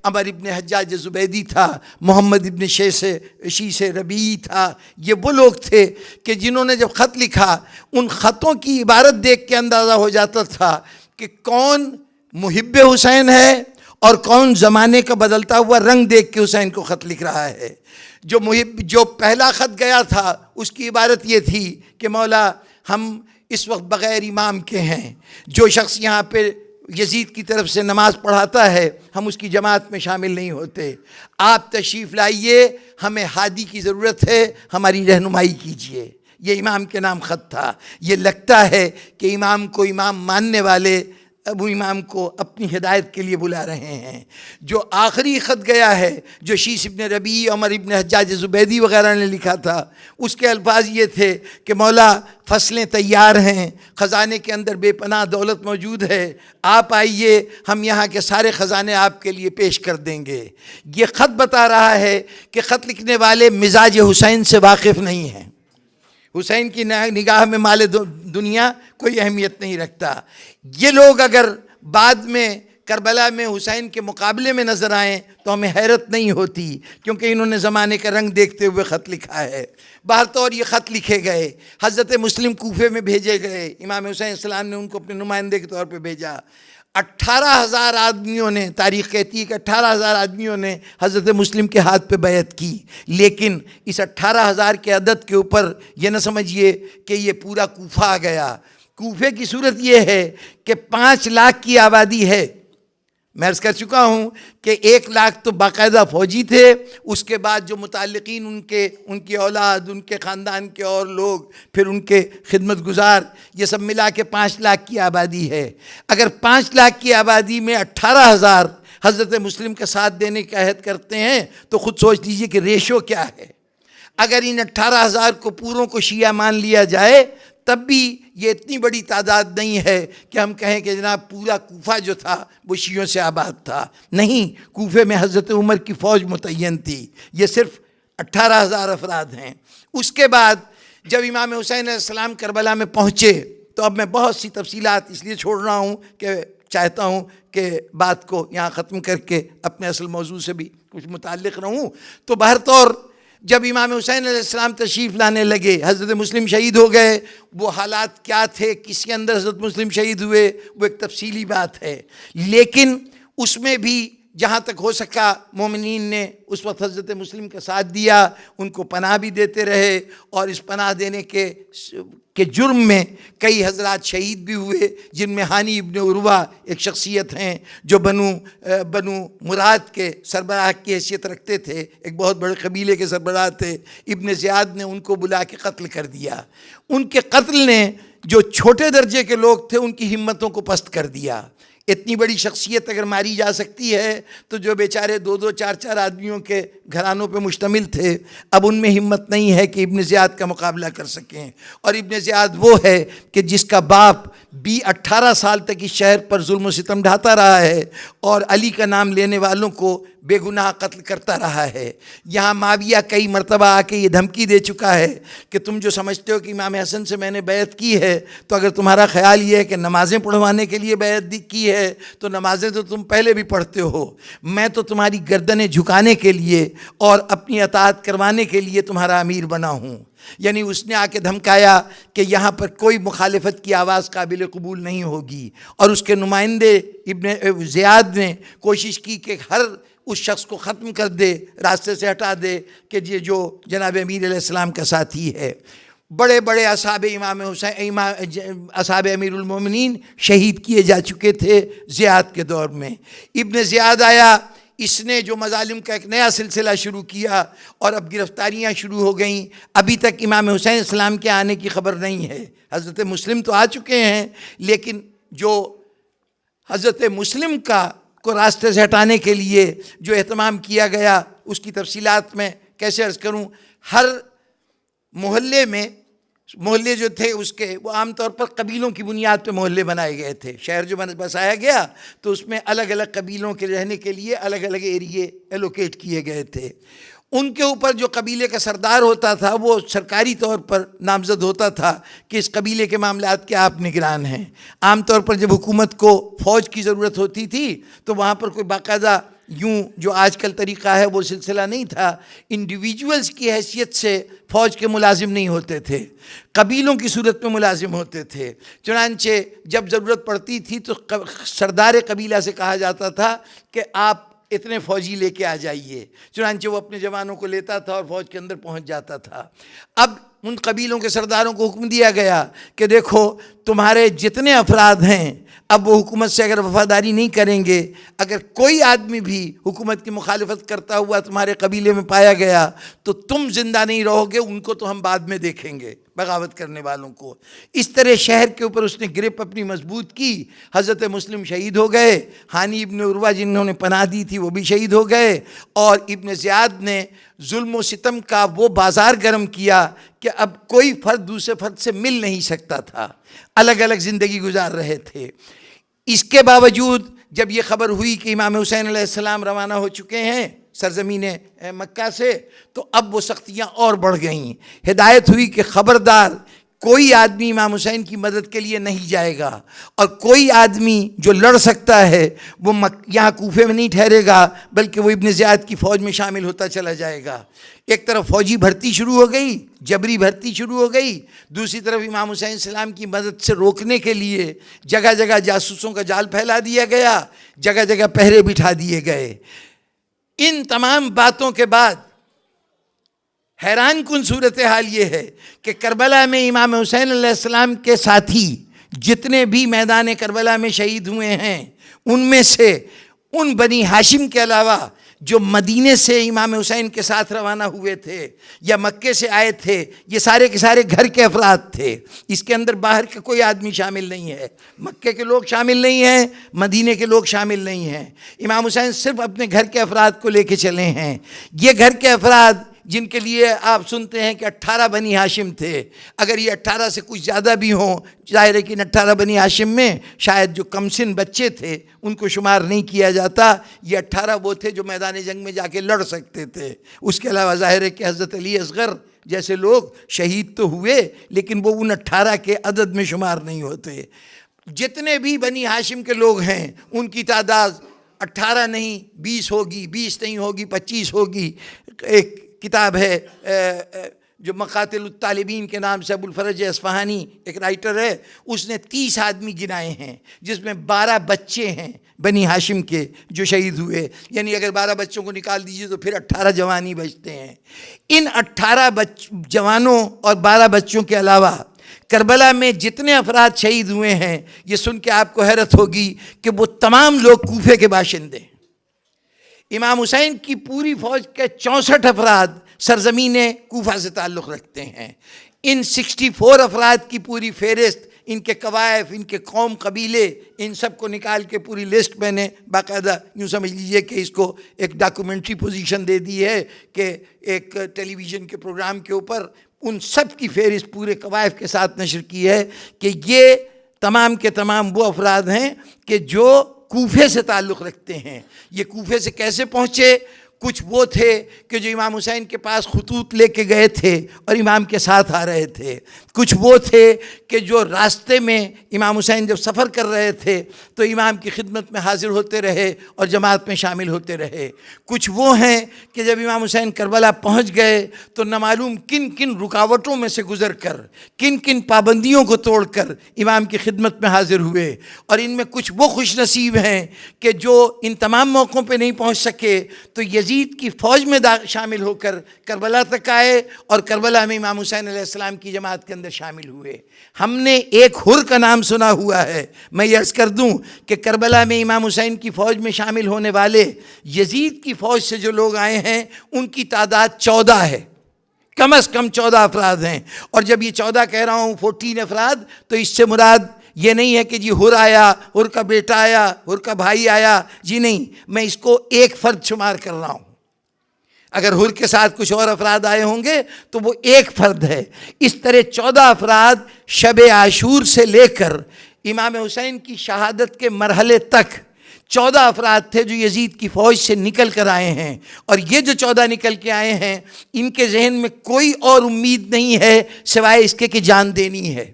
عمر ابن حجاج زبیدی تھا، محمد ابن شیس ربیعی تھا. یہ وہ لوگ تھے کہ جنہوں نے جب خط لکھا ان خطوں کی عبارت دیکھ کے اندازہ ہو جاتا تھا کہ کون محب حسین ہے اور کون زمانے کا بدلتا ہوا رنگ دیکھ کے حسین کو خط لکھ رہا ہے. جو پہلا خط گیا تھا اس کی عبارت یہ تھی کہ مولا ہم اس وقت بغیر امام کے ہیں، جو شخص یہاں پہ یزید کی طرف سے نماز پڑھاتا ہے ہم اس کی جماعت میں شامل نہیں ہوتے، آپ تشریف لائیے، ہمیں ہادی کی ضرورت ہے، ہماری رہنمائی کیجیے. یہ امام کے نام خط تھا. یہ لگتا ہے کہ امام کو امام ماننے والے ابو امام کو اپنی ہدایت کے لیے بلا رہے ہیں. جو آخری خط گیا ہے جو شیس ابن ربیع، عمر ابن حجاج زبیدی وغیرہ نے لکھا تھا، اس کے الفاظ یہ تھے کہ مولا فصلیں تیار ہیں، خزانے کے اندر بے پناہ دولت موجود ہے، آپ آئیے، ہم یہاں کے سارے خزانے آپ کے لیے پیش کر دیں گے. یہ خط بتا رہا ہے کہ خط لکھنے والے مزاج حسین سے واقف نہیں ہیں. حسین کی نگاہ میں مال دنیا کوئی اہمیت نہیں رکھتا. یہ لوگ اگر بعد میں کربلا میں حسین کے مقابلے میں نظر آئیں تو ہمیں حیرت نہیں ہوتی، کیونکہ انہوں نے زمانے کا رنگ دیکھتے ہوئے خط لکھا ہے. بہر طور یہ خط لکھے گئے، حضرت مسلم کوفے میں بھیجے گئے، امام حسین السلام نے ان کو اپنے نمائندے کے طور پہ بھیجا. 18,000 آدمیوں نے، تاریخ کہتی ہے کہ 18,000 آدمیوں نے حضرت مسلم کے ہاتھ پہ بیعت کی. لیکن اس 18,000 کے عدد کے اوپر یہ نہ سمجھیے کہ یہ پورا کوفہ آ گیا. کوفے کی صورت یہ ہے کہ 5 لاکھ کی آبادی ہے. میں عرض کر چکا ہوں کہ 1 لاکھ تو باقاعدہ فوجی تھے، اس کے بعد جو متعلقین ان کی اولاد، ان کے خاندان کے اور لوگ، پھر ان کے خدمت گزار، یہ سب ملا کے 5 لاکھ کی آبادی ہے. اگر 5 لاکھ کی آبادی میں 18,000 حضرت مسلم کا ساتھ دینے کا عہد کرتے ہیں تو خود سوچ لیجئے کہ ریشو کیا ہے. اگر ان 18,000 کو پوروں کو شیعہ مان لیا جائے تب بھی یہ اتنی بڑی تعداد نہیں ہے کہ ہم کہیں کہ جناب پورا کوفہ جو تھا وہ شیعوں سے آباد تھا. نہیں، کوفے میں حضرت عمر کی فوج متعین تھی. یہ صرف 18,000 افراد ہیں. اس کے بعد جب امام حسین علیہ السلام کربلا میں پہنچے تو اب میں بہت سی تفصیلات اس لیے چھوڑ رہا ہوں کہ چاہتا ہوں کہ بات کو یہاں ختم کر کے اپنے اصل موضوع سے بھی کچھ متعلق رہوں. تو بہر طور جب امام حسین علیہ السلام تشریف لانے لگے، حضرت مسلم شہید ہو گئے. وہ حالات کیا تھے، کس کے اندر حضرت مسلم شہید ہوئے، وہ ایک تفصیلی بات ہے. لیکن اس میں بھی جہاں تک ہو سکا مومنین نے اس وقت حضرت مسلم کا ساتھ دیا، ان کو پناہ بھی دیتے رہے، اور اس پناہ دینے کے جرم میں کئی حضرات شہید بھی ہوئے، جن میں ہانی ابن عروہ ایک شخصیت ہیں جو بنو مراد کے سربراہ کی حیثیت رکھتے تھے، ایک بہت بڑے قبیلے کے سربراہ تھے. ابن زیاد نے ان کو بلا کے قتل کر دیا. ان کے قتل نے جو چھوٹے درجے کے لوگ تھے ان کی ہمتوں کو پست کر دیا. اتنی بڑی شخصیت اگر ماری جا سکتی ہے تو جو بیچارے 2-2 4-4 آدمیوں کے گھرانوں پہ مشتمل تھے، اب ان میں ہمت نہیں ہے کہ ابن زیاد کا مقابلہ کر سکیں. اور ابن زیاد وہ ہے کہ جس کا باپ 18 سال تک اس شہر پر ظلم و ستم ڈھاتا رہا ہے اور علی کا نام لینے والوں کو بے گناہ قتل کرتا رہا ہے. یہاں معاویہ کئی مرتبہ آ کے یہ دھمکی دے چکا ہے کہ تم جو سمجھتے ہو کہ امام حسن سے میں نے بیعت کی ہے، تو اگر تمہارا خیال یہ ہے کہ نمازیں پڑھوانے کے لیے بیعت کی ہے تو نمازیں تو تم پہلے بھی پڑھتے ہو. میں تو تمہاری گردنیں جھکانے کے لیے اور اپنی اطاعت کروانے کے لیے تمہارا امیر بنا ہوں. یعنی اس نے آ کے دھمکایا کہ یہاں پر کوئی مخالفت کی آواز قابل قبول نہیں ہوگی. اور اس کے نمائندے ابن زیاد نے کوشش کی کہ ہر اس شخص کو ختم کر دے، راستے سے ہٹا دے کہ یہ جو جناب امیر علیہ السلام کا ساتھی ہے. بڑے بڑے اصحاب امام حسین، اصحاب امیر المومنین شہید کیے جا چکے تھے زیاد کے دور میں. ابن زیاد آیا، اس نے جو مظالم کا ایک نیا سلسلہ شروع کیا اور اب گرفتاریاں شروع ہو گئیں. ابھی تک امام حسین السلام کے آنے کی خبر نہیں ہے. حضرت مسلم تو آ چکے ہیں، لیکن جو حضرت مسلم کو راستے سے ہٹانے کے لیے جو اہتمام کیا گیا اس کی تفصیلات میں کیسے عرض کروں. ہر محلے جو تھے اس کے وہ عام طور پر قبیلوں کی بنیاد پہ محلے بنائے گئے تھے. شہر جو بسایا گیا تو اس میں الگ الگ قبیلوں کے رہنے کے لیے الگ الگ ایریے ایلوکیٹ کیے گئے تھے. ان کے اوپر جو قبیلے کا سردار ہوتا تھا وہ سرکاری طور پر نامزد ہوتا تھا کہ اس قبیلے کے معاملات کے آپ نگران ہیں. عام طور پر جب حکومت کو فوج کی ضرورت ہوتی تھی تو وہاں پر کوئی باقاعدہ یوں جو آج کل طریقہ ہے وہ سلسلہ نہیں تھا، انڈیویجولز کی حیثیت سے فوج کے ملازم نہیں ہوتے تھے، قبیلوں کی صورت میں ملازم ہوتے تھے۔ چنانچہ جب ضرورت پڑتی تھی تو سردار قبیلہ سے کہا جاتا تھا کہ آپ اتنے فوجی لے کے آ جائیے، چنانچہ وہ اپنے جوانوں کو لیتا تھا اور فوج کے اندر پہنچ جاتا تھا۔ اب ان قبیلوں کے سرداروں کو حکم دیا گیا کہ دیکھو تمہارے جتنے افراد ہیں، اب وہ حکومت سے اگر وفاداری نہیں کریں گے، اگر کوئی آدمی بھی حکومت کی مخالفت کرتا ہوا تمہارے قبیلے میں پایا گیا تو تم زندہ نہیں رہو گے، ان کو تو ہم بعد میں دیکھیں گے، بغاوت کرنے والوں کو۔ اس طرح شہر کے اوپر اس نے گرپ اپنی مضبوط کی۔ حضرت مسلم شہید ہو گئے، ہانی ابن عروہ جنہوں نے پناہ دی تھی وہ بھی شہید ہو گئے، اور ابن زیاد نے ظلم و ستم کا وہ بازار گرم کیا کہ اب کوئی فرد دوسرے فرد سے مل نہیں سکتا تھا، الگ الگ زندگی گزار رہے تھے۔ اس کے باوجود جب یہ خبر ہوئی کہ امام حسین علیہ السلام روانہ ہو چکے ہیں سرزمین مکہ سے، تو اب وہ سختیاں اور بڑھ گئیں۔ ہدایت ہوئی کہ خبردار کوئی آدمی امام حسین کی مدد کے لیے نہیں جائے گا، اور کوئی آدمی جو لڑ سکتا ہے وہ یہاں کوفے میں نہیں ٹھہرے گا، بلکہ وہ ابن زیاد کی فوج میں شامل ہوتا چلا جائے گا۔ ایک طرف فوجی بھرتی شروع ہو گئی، جبری بھرتی شروع ہو گئی، دوسری طرف امام حسین السلام کی مدد سے روکنے کے لیے جگہ جگہ جاسوسوں کا جال پھیلا دیا گیا، جگہ جگہ پہرے بٹھا دیے گئے۔ ان تمام باتوں کے بعد حیران کن صورتحال یہ ہے کہ کربلا میں امام حسین علیہ السلام کے ساتھی جتنے بھی میدان کربلا میں شہید ہوئے ہیں، ان میں سے ان بنی ہاشم کے علاوہ جو مدینے سے امام حسین کے ساتھ روانہ ہوئے تھے یا مکے سے آئے تھے، یہ سارے کے سارے گھر کے افراد تھے۔ اس کے اندر باہر کا کوئی آدمی شامل نہیں ہے، مکے کے لوگ شامل نہیں ہیں، مدینے کے لوگ شامل نہیں ہیں۔ امام حسین صرف اپنے گھر کے افراد کو لے کے چلے ہیں۔ یہ گھر کے افراد جن کے لیے آپ سنتے ہیں کہ 18 بنی ہاشم تھے، اگر یہ 18 سے کچھ زیادہ بھی ہوں، ظاہر ہے کہ 18 بنی ہاشم میں شاید جو کم سن بچے تھے ان کو شمار نہیں کیا جاتا، یہ 18 وہ تھے جو میدان جنگ میں جا کے لڑ سکتے تھے۔ اس کے علاوہ ظاہر ہے کہ حضرت علی اصغر جیسے لوگ شہید تو ہوئے لیکن وہ ان 18 کے عدد میں شمار نہیں ہوتے۔ جتنے بھی بنی ہاشم کے لوگ ہیں ان کی تعداد 18 نہیں 20 ہوگی، 20 نہیں ہوگی 25 ہوگی۔ ایک کتاب ہے جو مقاتل الطالبین کے نام سے ابو الفرج اصفہانی ایک رائٹر ہے، اس نے 30 آدمی گنائے ہیں، جس میں 12 بچے ہیں بنی ہاشم کے جو شہید ہوئے، یعنی اگر 12 بچوں کو نکال دیجئے تو پھر 18 جوان ہی بچتے ہیں۔ ان 18 جوانوں اور 12 بچوں کے علاوہ کربلا میں جتنے افراد شہید ہوئے ہیں، یہ سن کے آپ کو حیرت ہوگی کہ وہ تمام لوگ کوفے کے باشندے ہیں۔ امام حسین کی پوری فوج کے 64 افراد سرزمین کوفہ سے تعلق رکھتے ہیں۔ ان 64 افراد کی پوری فہرست، ان کے قوائف، ان کے قوم قبیلے، ان سب کو نکال کے پوری لسٹ میں نے باقاعدہ یوں سمجھ لیجئے کہ اس کو ایک ڈاکومنٹری پوزیشن دے دی ہے کہ ایک ٹیلی ویژن کے پروگرام کے اوپر ان سب کی فہرست پورے قوائف کے ساتھ نشر کی ہے کہ یہ تمام کے تمام وہ افراد ہیں کہ جو کوفے سے تعلق رکھتے ہیں۔ یہ کوفے سے کیسے پہنچے؟ کچھ وہ تھے کہ جو امام حسین کے پاس خطوط لے کے گئے تھے اور امام کے ساتھ آ رہے تھے، کچھ وہ تھے کہ جو راستے میں امام حسین جب سفر کر رہے تھے تو امام کی خدمت میں حاضر ہوتے رہے اور جماعت میں شامل ہوتے رہے، کچھ وہ ہیں کہ جب امام حسین کربلا پہنچ گئے تو نہ معلوم کن کن رکاوٹوں میں سے گزر کر، کن کن پابندیوں کو توڑ کر امام کی خدمت میں حاضر ہوئے، اور ان میں کچھ وہ خوش نصیب ہیں کہ جو ان تمام موقعوں پہ نہیں پہنچ سکے تو یزید کی فوج میں شامل ہو کر کربلا تک آئے اور کربلا میں امام حسین علیہ السلام کی جماعت کے اندر شامل ہوئے۔ ہم نے ایک حر کا نام سنا ہوا ہے، میں یہ عرض کر دوں کہ کربلا میں امام حسین کی فوج میں شامل ہونے والے یزید کی فوج سے جو لوگ آئے ہیں ان کی تعداد 14 ہے، کم از کم 14 افراد ہیں۔ اور جب یہ 14 کہہ رہا ہوں 14 افراد تو اس سے مراد یہ نہیں ہے کہ جی حر آیا، حر کا بیٹا آیا، حر کا بھائی آیا، جی نہیں، میں اس کو ایک فرد شمار کر رہا ہوں۔ اگر حر کے ساتھ کچھ اور افراد آئے ہوں گے تو وہ ایک فرد ہے۔ اس طرح 14 افراد شب عاشور سے لے کر امام حسین کی شہادت کے مرحلے تک 14 افراد تھے جو یزید کی فوج سے نکل کر آئے ہیں، اور یہ جو 14 نکل کے آئے ہیں ان کے ذہن میں کوئی اور امید نہیں ہے سوائے اس کے کہ جان دینی ہے۔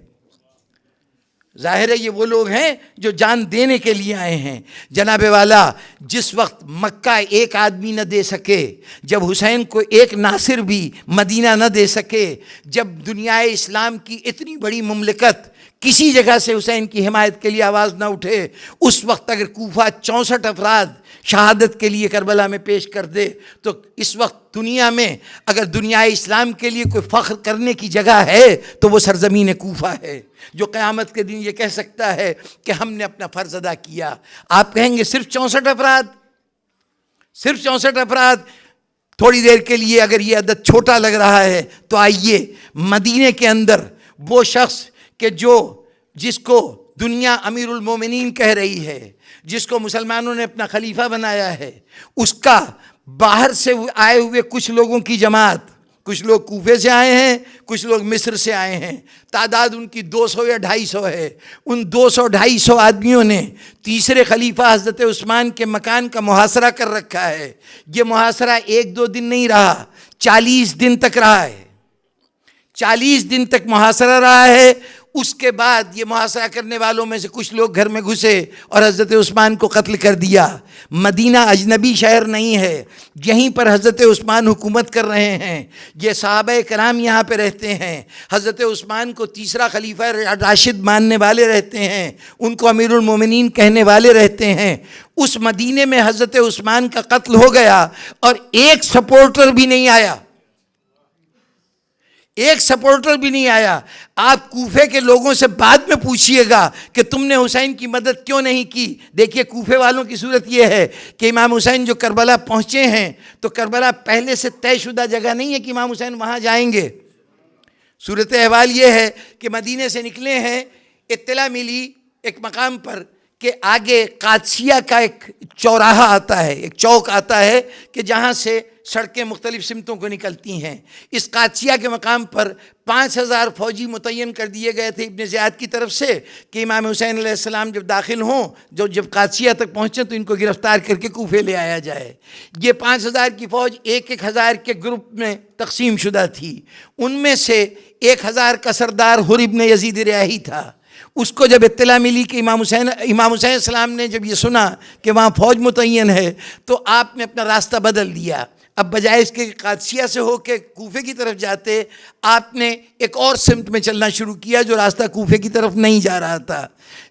ظاہر ہے یہ وہ لوگ ہیں جو جان دینے کے لیے آئے ہیں۔ جناب والا، جس وقت مکہ ایک آدمی نہ دے سکے، جب حسین کو ایک ناصر بھی مدینہ نہ دے سکے، جب دنیا اسلام کی اتنی بڑی مملکت کسی جگہ سے حسین کی حمایت کے لیے آواز نہ اٹھے، اس وقت اگر کوفہ 64 افراد شہادت کے لیے کربلا میں پیش کر دے، تو اس وقت دنیا میں اگر دنیا اسلام کے لیے کوئی فخر کرنے کی جگہ ہے تو وہ سرزمین کوفہ ہے، جو قیامت کے دن یہ کہہ سکتا ہے کہ ہم نے اپنا فرض ادا کیا۔ آپ کہیں گے صرف 64 افراد، صرف 64 افراد، تھوڑی دیر کے لیے اگر یہ عدد چھوٹا لگ رہا ہے تو آئیے مدینے کے اندر وہ شخص کہ جس کو دنیا امیر المومنین کہہ رہی ہے، جس کو مسلمانوں نے اپنا خلیفہ بنایا ہے، اس کا باہر سے آئے ہوئے کچھ لوگوں کی جماعت، کچھ لوگ کوفے سے آئے ہیں، کچھ لوگ مصر سے آئے ہیں، تعداد ان کی 200 یا 250 ہے۔ ان 200-250 آدمیوں نے تیسرے خلیفہ حضرت عثمان کے مکان کا محاصرہ کر رکھا ہے۔ یہ محاصرہ 1-2 دن نہیں رہا، 40 دن تک رہا ہے، 40 دن تک محاصرہ رہا ہے۔ اس کے بعد یہ محاصرہ کرنے والوں میں سے کچھ لوگ گھر میں گھسے اور حضرت عثمان کو قتل کر دیا۔ مدینہ اجنبی شہر نہیں ہے، یہیں پر حضرت عثمان حکومت کر رہے ہیں، یہ صحابہ کرام یہاں پہ رہتے ہیں، حضرت عثمان کو تیسرا خلیفہ راشد ماننے والے رہتے ہیں، ان کو امیر المومنین کہنے والے رہتے ہیں۔ اس مدینے میں حضرت عثمان کا قتل ہو گیا اور ایک سپورٹر بھی نہیں آیا، ایک سپورٹر بھی نہیں آیا۔ آپ کوفے کے لوگوں سے بعد میں پوچھئے گا کہ تم نے حسین کی مدد کیوں نہیں کی۔ دیکھیے کوفے والوں کی صورت یہ ہے کہ امام حسین جو کربلا پہنچے ہیں تو کربلا پہلے سے طے شدہ جگہ نہیں ہے کہ امام حسین وہاں جائیں گے۔ صورت احوال یہ ہے کہ مدینے سے نکلے ہیں، اطلاع ملی ایک مقام پر کہ آگے قادسیہ کا ایک چوراہا آتا ہے، ایک چوک آتا ہے کہ جہاں سے سڑکیں مختلف سمتوں کو نکلتی ہیں۔ اس قادسیہ کے مقام پر 5000 فوجی متعین کر دیے گئے تھے ابن زیاد کی طرف سے کہ امام حسین علیہ السلام جب داخل ہوں، جب قادسیہ تک پہنچیں تو ان کو گرفتار کر کے کوفے لے آیا جائے۔ یہ 5000 کی فوج 1000 کے گروپ میں تقسیم شدہ تھی۔ ان میں سے 1000 کا سردار حر ابن یزید ریاحی تھا۔ اس کو جب اطلاع ملی کہ امام حسین السلام نے جب یہ سنا کہ وہاں فوج متعین ہے تو آپ نے اپنا راستہ بدل دیا۔ اب بجائے اس کے قادسیہ سے ہو کے کوفے کی طرف جاتے، آپ نے ایک اور سمت میں چلنا شروع کیا جو راستہ کوفے کی طرف نہیں جا رہا تھا۔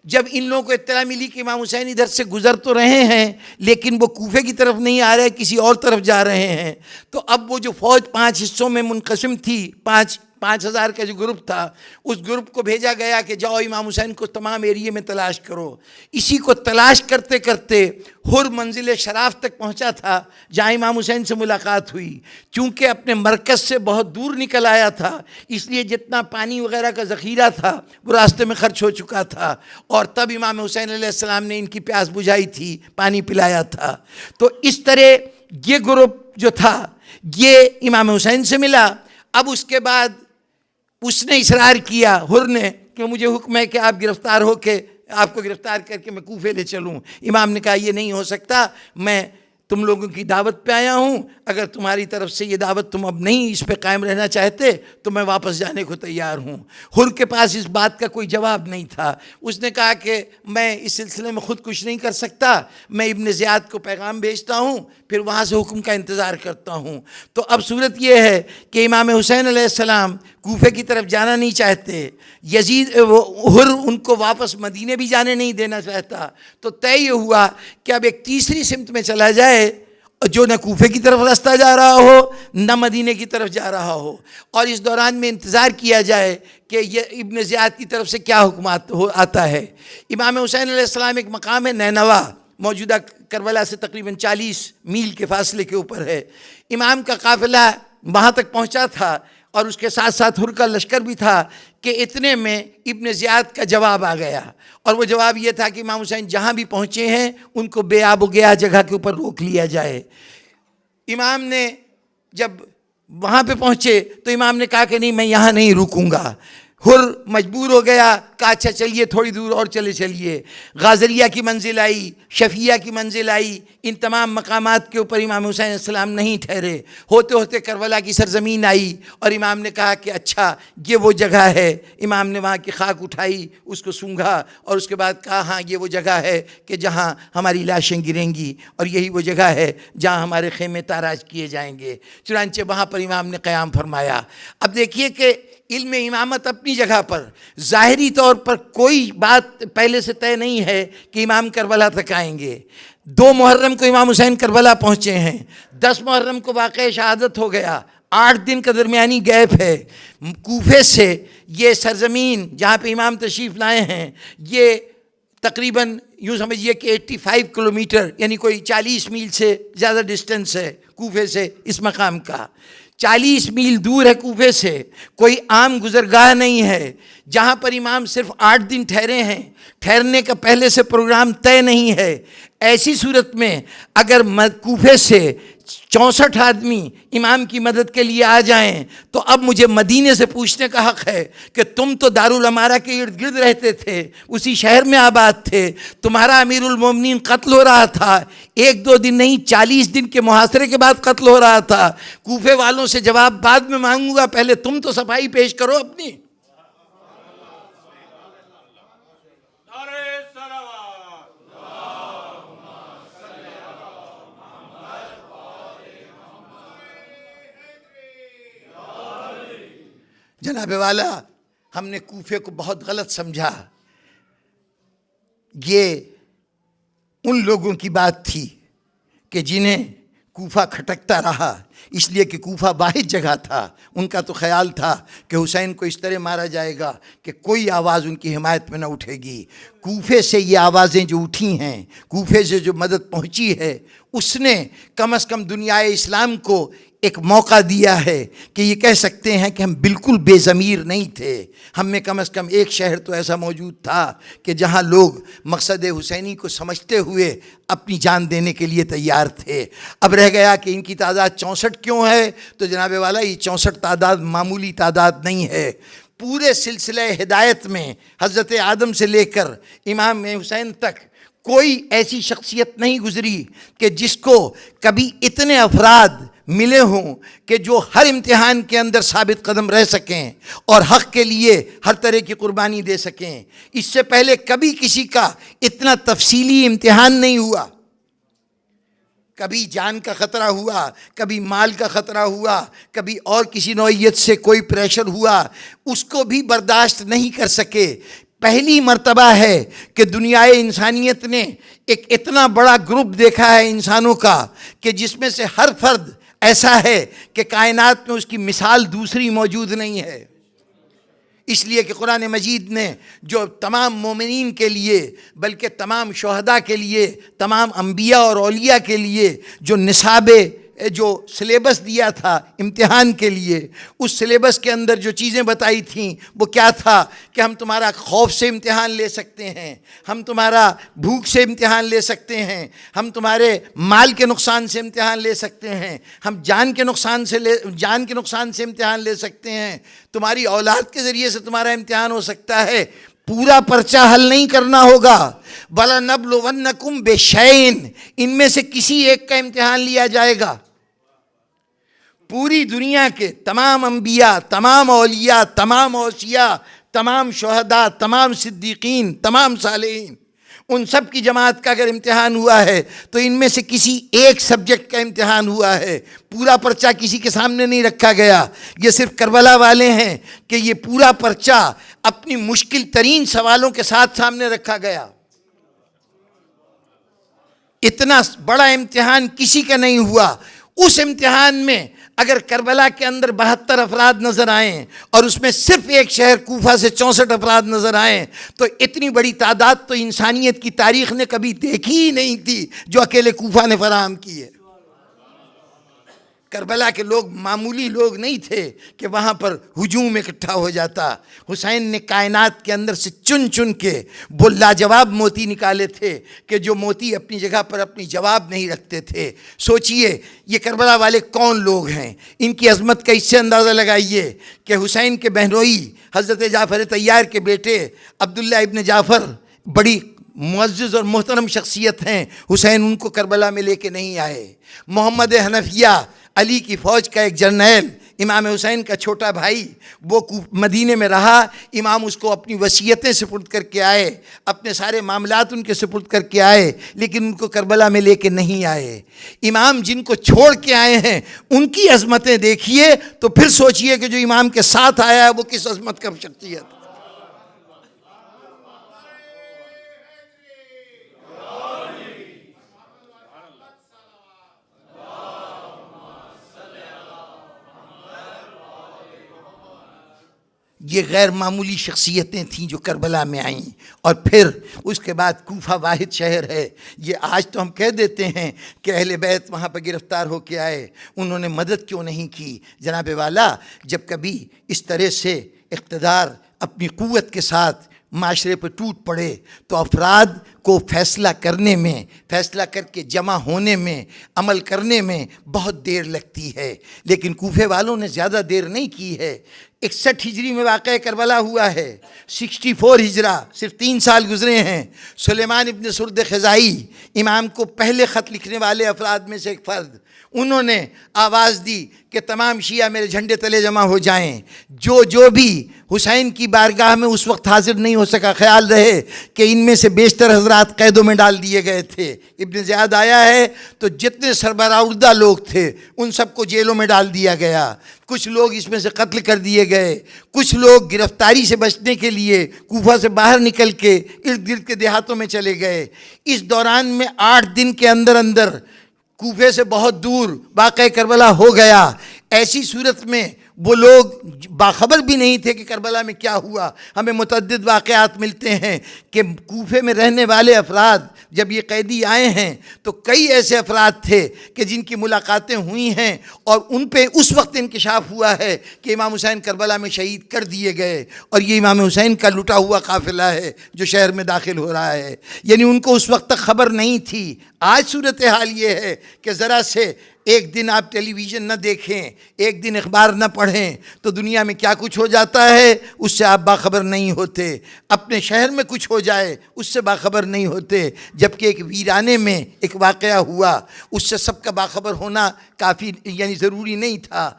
جب ان لوگوں کو اطلاع ملی کہ امام حسین ادھر سے گزر تو رہے ہیں لیکن وہ کوفے کی طرف نہیں آ رہے، کسی اور طرف جا رہے ہیں، تو اب وہ جو فوج 5 حصوں میں منقسم تھی، 5000 کا جو گروپ تھا، اس گروپ کو بھیجا گیا کہ جاؤ امام حسین کو تمام ایریے میں تلاش کرو۔ اسی کو تلاش کرتے کرتے حر منزل شراف تک پہنچا تھا جہاں امام حسین سے ملاقات ہوئی۔ چونکہ اپنے مرکز سے بہت دور نکل آیا تھا، اس لیے جتنا پانی وغیرہ کا ذخیرہ تھا وہ راستے میں خرچ ہو چکا تھا، اور تب امام حسین علیہ السلام نے ان کی پیاس بجھائی تھی، پانی پلایا تھا۔ تو اس طرح یہ گروپ جو تھا یہ امام حسین سے ملا۔ اب اس کے بعد اس نے اصرار کیا، حر نے، کہ مجھے حکم ہے کہ آپ گرفتار ہو کے، آپ کو گرفتار کر کے میں کوفے لے چلوں۔ امام نے کہا یہ نہیں ہو سکتا، میں تم لوگوں کی دعوت پہ آیا ہوں، اگر تمہاری طرف سے یہ دعوت تم اب نہیں اس پہ قائم رہنا چاہتے تو میں واپس جانے کو تیار ہوں۔ حر کے پاس اس بات کا کوئی جواب نہیں تھا۔ اس نے کہا کہ میں اس سلسلے میں خود کچھ نہیں کر سکتا، میں ابن زیاد کو پیغام بھیجتا ہوں، پھر وہاں سے حکم کا انتظار کرتا ہوں۔ تو اب صورت یہ ہے کہ امام حسین علیہ السلام کوفے کی طرف جانا نہیں چاہتے، حر ان کو واپس مدینے بھی جانے نہیں دینا چاہتا، تو طے یہ ہوا کہ اب ایک تیسری سمت میں چلا جائے جو نہ کوفے کی طرف راستہ جا رہا ہو نہ مدینے کی طرف جا رہا ہو، اور اس دوران میں انتظار کیا جائے کہ یہ ابن زیاد کی طرف سے کیا حکمات آتا ہے۔ امام حسین علیہ السلام ایک مقام ہے نینوا، موجودہ کربلا سے تقریباً 40 میل کے فاصلے کے اوپر ہے۔ امام کا قافلہ وہاں تک پہنچا تھا اور اس کے ساتھ ساتھ حر کا لشکر بھی تھا کہ اتنے میں ابن زیاد کا جواب آ گیا، اور وہ جواب یہ تھا کہ امام حسین جہاں بھی پہنچے ہیں ان کو بے آب و گیا جگہ کے اوپر روک لیا جائے۔ امام نے جب وہاں پہ پہنچے تو امام نے کہا کہ نہیں، میں یہاں نہیں رکوں گا۔ حر مجبور ہو گیا، کہا اچھا چلیے تھوڑی دور اور چلیے. غازلیہ کی منزل آئی، شفیہ کی منزل آئی. ان تمام مقامات کے اوپر امام حسین علیہ السلام نہیں ٹھہرے. ہوتے ہوتے کربلا کی سرزمین آئی اور امام نے کہا کہ اچھا یہ وہ جگہ ہے. امام نے وہاں کی خاک اٹھائی، اس کو سونگھا اور اس کے بعد کہا ہاں یہ وہ جگہ ہے کہ جہاں ہماری لاشیں گریں گی اور یہی وہ جگہ ہے جہاں ہمارے خیمے تاراج کیے جائیں گے. چنانچہ وہاں پر امام نے قیام فرمایا. اب دیکھیے کہ علم امامت اپنی جگہ پر، ظاہری طور پر کوئی بات پہلے سے طے نہیں ہے کہ امام کربلا تک آئیں گے. 2 محرم کو امام حسین کربلا پہنچے ہیں، 10 محرم کو واقعہ شہادت ہو گیا، 8 دن کا درمیانی گیپ ہے. کوفے سے یہ سرزمین جہاں پہ امام تشریف لائے ہیں یہ تقریباً یوں سمجھیے کہ 85 کلومیٹر، یعنی کوئی 40 میل سے زیادہ ڈسٹنس ہے کوفے سے اس مقام کا. 40 میل دور ہے کوفے سے، کوئی عام گزرگاہ نہیں ہے جہاں پر امام صرف 8 دن ٹھہرے ہیں. ٹھہرنے کا پہلے سے پروگرام طے نہیں ہے. ایسی صورت میں اگر کوفے سے 64 آدمی امام کی مدد کے لیے آ جائیں تو اب مجھے مدینے سے پوچھنے کا حق ہے کہ تم تو دارالامارہ کے ارد گرد رہتے تھے، اسی شہر میں آباد تھے، تمہارا امیر المومنین قتل ہو رہا تھا، 1-2 دن نہیں 40 دن کے محاصرے کے بعد قتل ہو رہا تھا. کوفے والوں سے جواب بعد میں مانگوں گا، پہلے تم تو صفائی پیش کرو اپنی. جناب والا، ہم نے کوفے کو بہت غلط سمجھا. یہ ان لوگوں کی بات تھی کہ جنہیں کوفہ کھٹکتا رہا، اس لیے کہ کوفہ واحد جگہ تھا. ان کا تو خیال تھا کہ حسین کو اس طرح مارا جائے گا کہ کوئی آواز ان کی حمایت میں نہ اٹھے گی. کوفے سے یہ آوازیں جو اٹھی ہیں، کوفے سے جو مدد پہنچی ہے، اس نے کم از کم دنیائے اسلام کو ایک موقع دیا ہے کہ یہ کہہ سکتے ہیں کہ ہم بالکل بے ضمیر نہیں تھے. ہم میں کم از کم ایک شہر تو ایسا موجود تھا کہ جہاں لوگ مقصد حسینی کو سمجھتے ہوئے اپنی جان دینے کے لیے تیار تھے. اب رہ گیا کہ ان کی تعداد 64 کیوں ہے؟ تو جناب والا یہ 64 تعداد معمولی تعداد نہیں ہے. پورے سلسلہ ہدایت میں حضرت آدم سے لے کر امام حسین تک کوئی ایسی شخصیت نہیں گزری کہ جس کو کبھی اتنے افراد ملے ہوں کہ جو ہر امتحان کے اندر ثابت قدم رہ سکیں اور حق کے لیے ہر طرح کی قربانی دے سکیں. اس سے پہلے کبھی کسی کا اتنا تفصیلی امتحان نہیں ہوا. کبھی جان کا خطرہ ہوا، کبھی مال کا خطرہ ہوا، کبھی اور کسی نوعیت سے کوئی پریشر ہوا، اس کو بھی برداشت نہیں کر سکے. پہلی مرتبہ ہے کہ دنیائے انسانیت نے ایک اتنا بڑا گروپ دیکھا ہے انسانوں کا کہ جس میں سے ہر فرد ایسا ہے کہ کائنات میں اس کی مثال دوسری موجود نہیں ہے. اس لیے کہ قرآن مجید نے جو تمام مومنین کے لیے بلکہ تمام شہداء کے لیے، تمام انبیاء اور اولیاء کے لیے جو نصاب جو سلیبس دیا تھا امتحان کے لیے، اس سلیبس کے اندر جو چیزیں بتائی تھیں وہ کیا تھا کہ ہم تمہارا خوف سے امتحان لے سکتے ہیں، ہم تمہارا بھوک سے امتحان لے سکتے ہیں، ہم تمہارے مال کے نقصان سے امتحان لے سکتے ہیں، ہم جان کے نقصان سے امتحان لے سکتے ہیں، تمہاری اولاد کے ذریعے سے تمہارا امتحان ہو سکتا ہے. پورا پرچہ حل نہیں کرنا ہوگا. وَلَنَبْلُوَنَّكُمْ بِشَيْءٍ، ان میں سے کسی ایک کا امتحان لیا جائے گا. پوری دنیا کے تمام انبیاء، تمام اولیاء، تمام اوصیاء، تمام شہداء، تمام صدیقین، تمام صالحین، ان سب کی جماعت کا اگر امتحان ہوا ہے تو ان میں سے کسی ایک سبجیکٹ کا امتحان ہوا ہے. پورا پرچہ کسی کے سامنے نہیں رکھا گیا. یہ صرف کربلا والے ہیں کہ یہ پورا پرچہ اپنی مشکل ترین سوالوں کے ساتھ سامنے رکھا گیا. اتنا بڑا امتحان کسی کا نہیں ہوا. اس امتحان میں اگر کربلا کے اندر 72 افراد نظر آئیں اور اس میں صرف ایک شہر کوفہ سے 64 افراد نظر آئیں تو اتنی بڑی تعداد تو انسانیت کی تاریخ نے کبھی دیکھی ہی نہیں تھی جو اکیلے کوفہ نے فراہم کی ہے. کربلا کے لوگ معمولی لوگ نہیں تھے کہ وہاں پر ہجوم اکٹھا ہو جاتا. حسین نے کائنات کے اندر سے چن چن کے وہ لاجواب موتی نکالے تھے کہ جو موتی اپنی جگہ پر اپنی جواب نہیں رکھتے تھے. سوچئے یہ کربلا والے کون لوگ ہیں, ان کی عظمت کا اس سے اندازہ لگائیے کہ حسین کے بہنوئی حضرت جعفر طیار کے بیٹے عبداللہ ابن جعفر بڑی معزز اور محترم شخصیت ہیں. حسین ان کو کربلا میں لے کے نہیں آئے. محمد حنفیہ علی کی فوج کا ایک جرنیل, امام حسین کا چھوٹا بھائی, وہ مدینے میں رہا. امام اس کو اپنی وصیتیں سپرد کر کے آئے, اپنے سارے معاملات ان کے سپرد کر کے آئے, لیکن ان کو کربلا میں لے کے نہیں آئے. امام جن کو چھوڑ کے آئے ہیں ان کی عظمتیں دیکھیے تو پھر سوچئے کہ جو امام کے ساتھ آیا ہے وہ کس عظمت کا شخصیت. یہ غیر معمولی شخصیتیں تھیں جو کربلا میں آئیں. اور پھر اس کے بعد کوفہ واحد شہر ہے. یہ آج تو ہم کہہ دیتے ہیں کہ اہل بیت وہاں پہ گرفتار ہو کے آئے, انہوں نے مدد کیوں نہیں کی. جناب والا, جب کبھی اس طرح سے اقتدار اپنی قوت کے ساتھ معاشرے پہ ٹوٹ پڑے تو افراد کو فیصلہ کرنے میں, فیصلہ کر کے جمع ہونے میں, عمل کرنے میں بہت دیر لگتی ہے. لیکن کوفے والوں نے زیادہ دیر نہیں کی ہے. 61 ہجری میں واقعہ کربلا ہوا ہے. 64 ہجرہ, صرف 3 سال گزرے ہیں. سلیمان ابن سرد خزائی, امام کو پہلے خط لکھنے والے افراد میں سے ایک فرد, انہوں نے آواز دی کہ تمام شیعہ میرے جھنڈے تلے جمع ہو جائیں. جو بھی حسین کی بارگاہ میں اس وقت حاضر نہیں ہو سکا, خیال رہے کہ ان میں سے بیشتر حضرات قیدوں میں ڈال دیے گئے تھے. ابن زیاد آیا ہے تو جتنے سربراہردہ لوگ تھے ان سب کو جیلوں میں ڈال دیا گیا. کچھ لوگ اس میں سے قتل کر دیے گئے, کچھ لوگ گرفتاری سے بچنے کے لیے کوفہ سے باہر نکل کے ارد گرد کے دیہاتوں میں چلے گئے. اس دوران میں 8 دن کے اندر اندر کوفے سے بہت دور واقعہ کربلا ہو گیا. ایسی صورت میں وہ لوگ باخبر بھی نہیں تھے کہ کربلا میں کیا ہوا. ہمیں متعدد واقعات ملتے ہیں کہ کوفے میں رہنے والے افراد جب یہ قیدی آئے ہیں تو کئی ایسے افراد تھے کہ جن کی ملاقاتیں ہوئی ہیں اور ان پہ اس وقت انکشاف ہوا ہے کہ امام حسین کربلا میں شہید کر دیے گئے, اور یہ امام حسین کا لٹا ہوا قافلہ ہے جو شہر میں داخل ہو رہا ہے. یعنی ان کو اس وقت تک خبر نہیں تھی. آج صورتحال یہ ہے کہ ذرا سے ایک دن آپ ٹیلی ویژن نہ دیکھیں, ایک دن اخبار نہ پڑھیں تو دنیا میں کیا کچھ ہو جاتا ہے اس سے آپ باخبر نہیں ہوتے. اپنے شہر میں کچھ ہو جائے اس سے باخبر نہیں ہوتے. جبکہ ایک ویرانے میں ایک واقعہ ہوا, اس سے سب کا باخبر ہونا کافی یعنی ضروری نہیں تھا.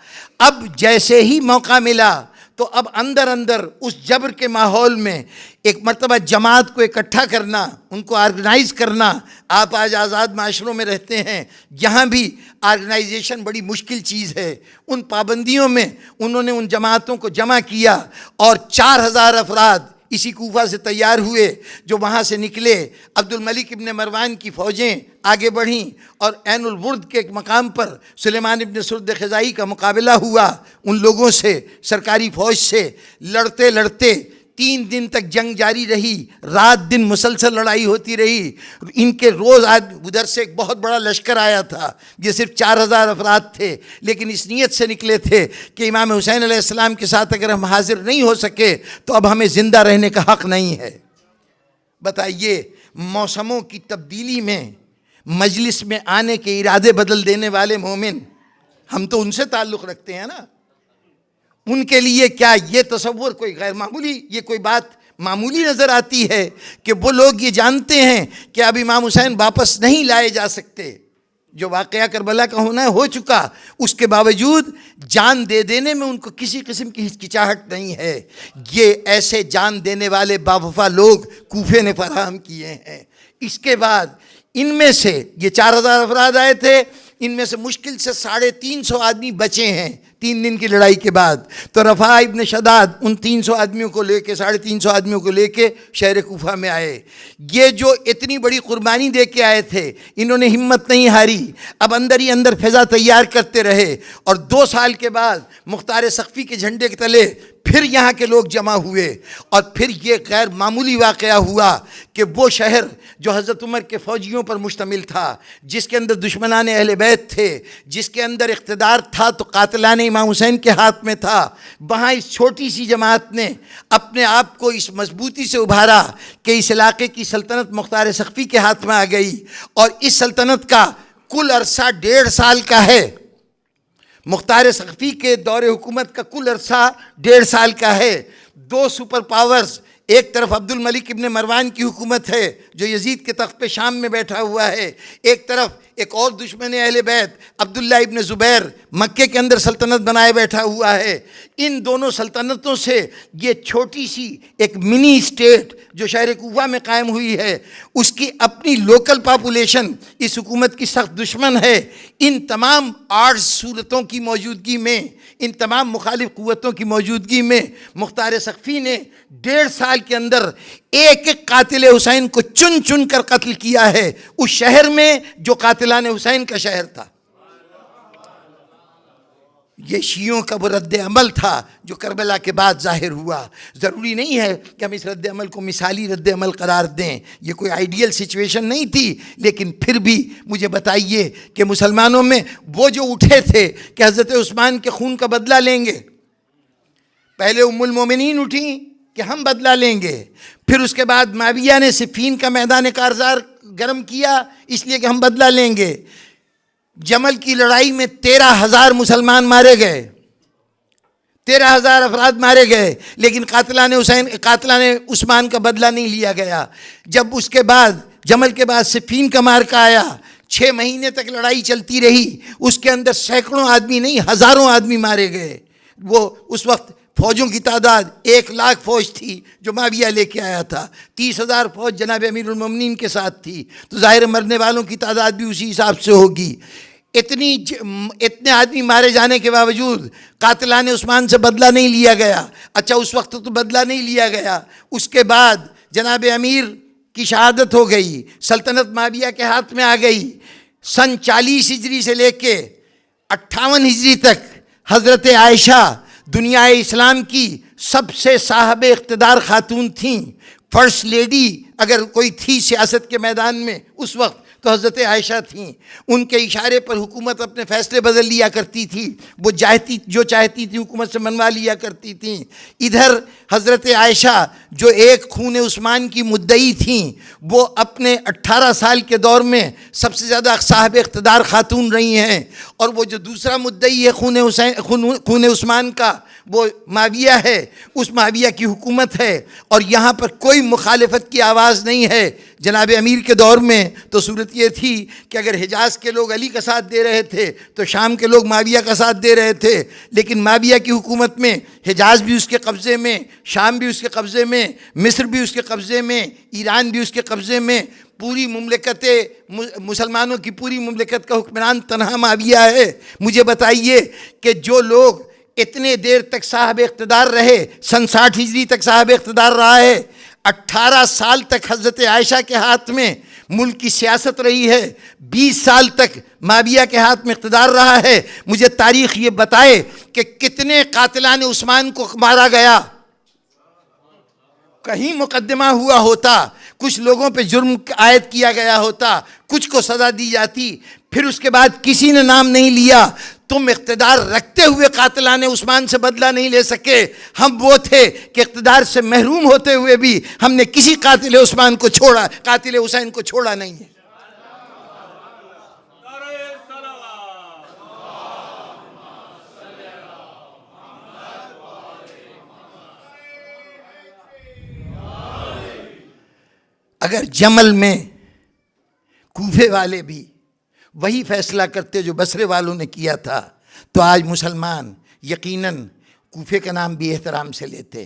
اب جیسے ہی موقع ملا تو اب اندر اندر اس جبر کے ماحول میں ایک مرتبہ جماعت کو اکٹھا کرنا, ان کو آرگنائز کرنا. آپ آج آزاد معاشروں میں رہتے ہیں, یہاں بھی آرگنائزیشن بڑی مشکل چیز ہے. ان پابندیوں میں انہوں نے ان جماعتوں کو جمع کیا اور 4000 افراد اسی کوفہ سے تیار ہوئے جو وہاں سے نکلے. عبد الملک ابن مروان کی فوجیں آگے بڑھیں اور عین الورد کے ایک مقام پر سلیمان ابن سرد خزائی کا مقابلہ ہوا ان لوگوں سے, سرکاری فوج سے. لڑتے لڑتے 3 دن تک جنگ جاری رہی, رات دن مسلسل لڑائی ہوتی رہی. ان کے روز ادھر سے ایک بہت بڑا لشکر آیا تھا, یہ صرف 4000 افراد تھے, لیکن اس نیت سے نکلے تھے کہ امام حسین علیہ السلام کے ساتھ اگر ہم حاضر نہیں ہو سکے تو اب ہمیں زندہ رہنے کا حق نہیں ہے. بتائیے, موسموں کی تبدیلی میں مجلس میں آنے کے ارادے بدل دینے والے مومن, ہم تو ان سے تعلق رکھتے ہیں نا. ان کے لیے کیا یہ تصور کوئی غیر معمولی, یہ کوئی بات معمولی نظر آتی ہے کہ وہ لوگ یہ جانتے ہیں کہ اب امام حسین واپس نہیں لائے جا سکتے. جو واقعہ کربلا کا ہونا ہے ہو چکا, اس کے باوجود جان دے دینے میں ان کو کسی قسم کی ہچکچاہٹ نہیں ہے. یہ ایسے جان دینے والے باوفا لوگ کوفے نے فراہم کیے ہیں. اس کے بعد ان میں سے یہ 4000 افراد آئے تھے, ان میں سے مشکل سے 350 آدمی بچے ہیں. 3 دن کی لڑائی کے بعد. تو رفاع ابن شداد ان 300 آدمیوں کو لے کے 350 آدمیوں کو لے کے شہر کوفہ میں آئے. یہ جو اتنی بڑی قربانی دے کے آئے تھے انہوں نے ہمت نہیں ہاری. اب اندر ہی اندر فضا تیار کرتے رہے اور 2 سال کے بعد مختار سقفی کے جھنڈے کے تلے پھر یہاں کے لوگ جمع ہوئے. اور پھر یہ غیر معمولی واقعہ ہوا کہ وہ شہر جو حضرت عمر کے فوجیوں پر مشتمل تھا، جس کے اندر دشمنان اہل بیت تھے، جس کے اندر اقتدار تھا تو قاتلان امام حسین کے ہاتھ میں تھا، وہاں اس چھوٹی سی جماعت نے اپنے آپ کو اس مضبوطی سے ابھارا کہ اس علاقے کی سلطنت مختار سقفی کے ہاتھ میں آ گئی. اور اس سلطنت کا کل عرصہ 1.5 سال کا ہے. مختار سقفی کے دور حکومت کا کل عرصہ 1.5 سال کا ہے. 2 سپر پاورز، ایک طرف عبد الملک ابن مروان کی حکومت ہے جو یزید کے تخت پہ شام میں بیٹھا ہوا ہے، ایک طرف ایک اور دشمن اہل بیت عبداللہ ابن زبیر مکے کے اندر سلطنت بنائے بیٹھا ہوا ہے. ان دونوں سلطنتوں سے یہ چھوٹی سی ایک منی اسٹیٹ جو شہر کوفہ میں قائم ہوئی ہے، اس کی اپنی لوکل پاپولیشن اس حکومت کی سخت دشمن ہے. ان تمام آرز صورتوں کی موجودگی میں، ان تمام مخالف قوتوں کی موجودگی میں مختار سقفی نے 1.5 سال کے اندر ایک ایک قاتل حسین کو چن چن کر قتل کیا ہے اس شہر میں جو قاتلان حسین کا شہر تھا. یہ شیعوں کا وہ رد عمل تھا جو کربلا کے بعد ظاہر ہوا. ضروری نہیں ہے کہ ہم اس رد عمل کو مثالی رد عمل قرار دیں، یہ کوئی آئیڈیل سچویشن نہیں تھی، لیکن پھر بھی مجھے بتائیے کہ مسلمانوں میں وہ جو اٹھے تھے کہ حضرت عثمان کے خون کا بدلہ لیں گے، پہلے ام المومنین اٹھیں کہ ہم بدلہ لیں گے، پھر اس کے بعد معاویہ نے صفین کا میدان کارزار گرم کیا اس لیے کہ ہم بدلہ لیں گے. جمل کی لڑائی میں 13,000 مسلمان مارے گئے، 13,000 افراد مارے گئے، لیکن قاتلان عثمان کا بدلہ نہیں لیا گیا. جب اس کے بعد جمل کے بعد صفین کا معرکہ آیا، 6 مہینے تک لڑائی چلتی رہی، اس کے اندر سینکڑوں آدمی نہیں ہزاروں آدمی مارے گئے. وہ اس وقت فوجوں کی تعداد 1,00,000 فوج تھی جو معاویہ لے کے آیا تھا، 30,000 فوج جناب امیر المومنین کے ساتھ تھی، تو ظاہر مرنے والوں کی تعداد بھی اسی حساب سے ہوگی. اتنے آدمی مارے جانے کے باوجود قاتلان عثمان سے بدلہ نہیں لیا گیا. اچھا اس وقت تو بدلہ نہیں لیا گیا، اس کے بعد جناب امیر کی شہادت ہو گئی، سلطنت معاویہ کے ہاتھ میں آ گئی. سن 40 ہجری سے لے کے 58 ہجری تک حضرت عائشہ دنیا اسلام کی سب سے صاحب اقتدار خاتون تھیں. فرسٹ لیڈی اگر کوئی تھی سیاست کے میدان میں اس وقت تو حضرت عائشہ تھیں. ان کے اشارے پر حکومت اپنے فیصلے بدل لیا کرتی تھی، وہ جو چاہتی تھی حکومت سے منوا لیا کرتی تھیں. ادھر حضرت عائشہ جو ایک خون عثمان کی مدعی تھیں، وہ اپنے 18 سال کے دور میں سب سے زیادہ صاحب اقتدار خاتون رہی ہیں. اور وہ جو دوسرا مدعی ہے خون عثمان کا، وہ معاویہ ہے، اس معاویہ کی حکومت ہے. اور یہاں پر کوئی مخالفت کی آواز نہیں ہے. جناب امیر کے دور میں تو صورت یہ تھی کہ اگر حجاز کے لوگ علی کا ساتھ دے رہے تھے تو شام کے لوگ معاویہ کا ساتھ دے رہے تھے. لیکن معاویہ کی حکومت میں حجاز بھی اس کے قبضے میں، شام بھی اس کے قبضے میں، مصر بھی اس کے قبضے میں، ایران بھی اس کے قبضے میں. پوری مملکت مسلمانوں کی پوری مملکت کا حکمران تنہا معاویہ ہے. مجھے بتائیے کہ جو لوگ اتنے دیر تک صاحب اقتدار رہے، سن 60 ہجری تک صاحب اقتدار رہا ہے، 18 سال تک حضرت عائشہ کے ہاتھ میں ملک کی سیاست رہی ہے، 20 سال تک معاویہ کے ہاتھ میں اقتدار رہا ہے. مجھے تاریخ یہ بتائے کہ کتنے قاتلان عثمان کو مارا گیا. کہیں مقدمہ ہوا ہوتا، کچھ لوگوں پہ جرم عائد کیا گیا ہوتا، کچھ کو سزا دی جاتی، پھر اس کے بعد کسی نے نام نہیں لیا. تم اقتدار رکھتے ہوئے قاتلان عثمان سے بدلہ نہیں لے سکے. ہم وہ تھے کہ اقتدار سے محروم ہوتے ہوئے بھی ہم نے کسی قاتل حسین کو چھوڑا نہیں ہے. اگر جمل میں کوفے والے بھی وہی فیصلہ کرتے جو بصرے والوں نے کیا تھا تو آج مسلمان یقیناً کوفے کا نام بھی احترام سے لیتے.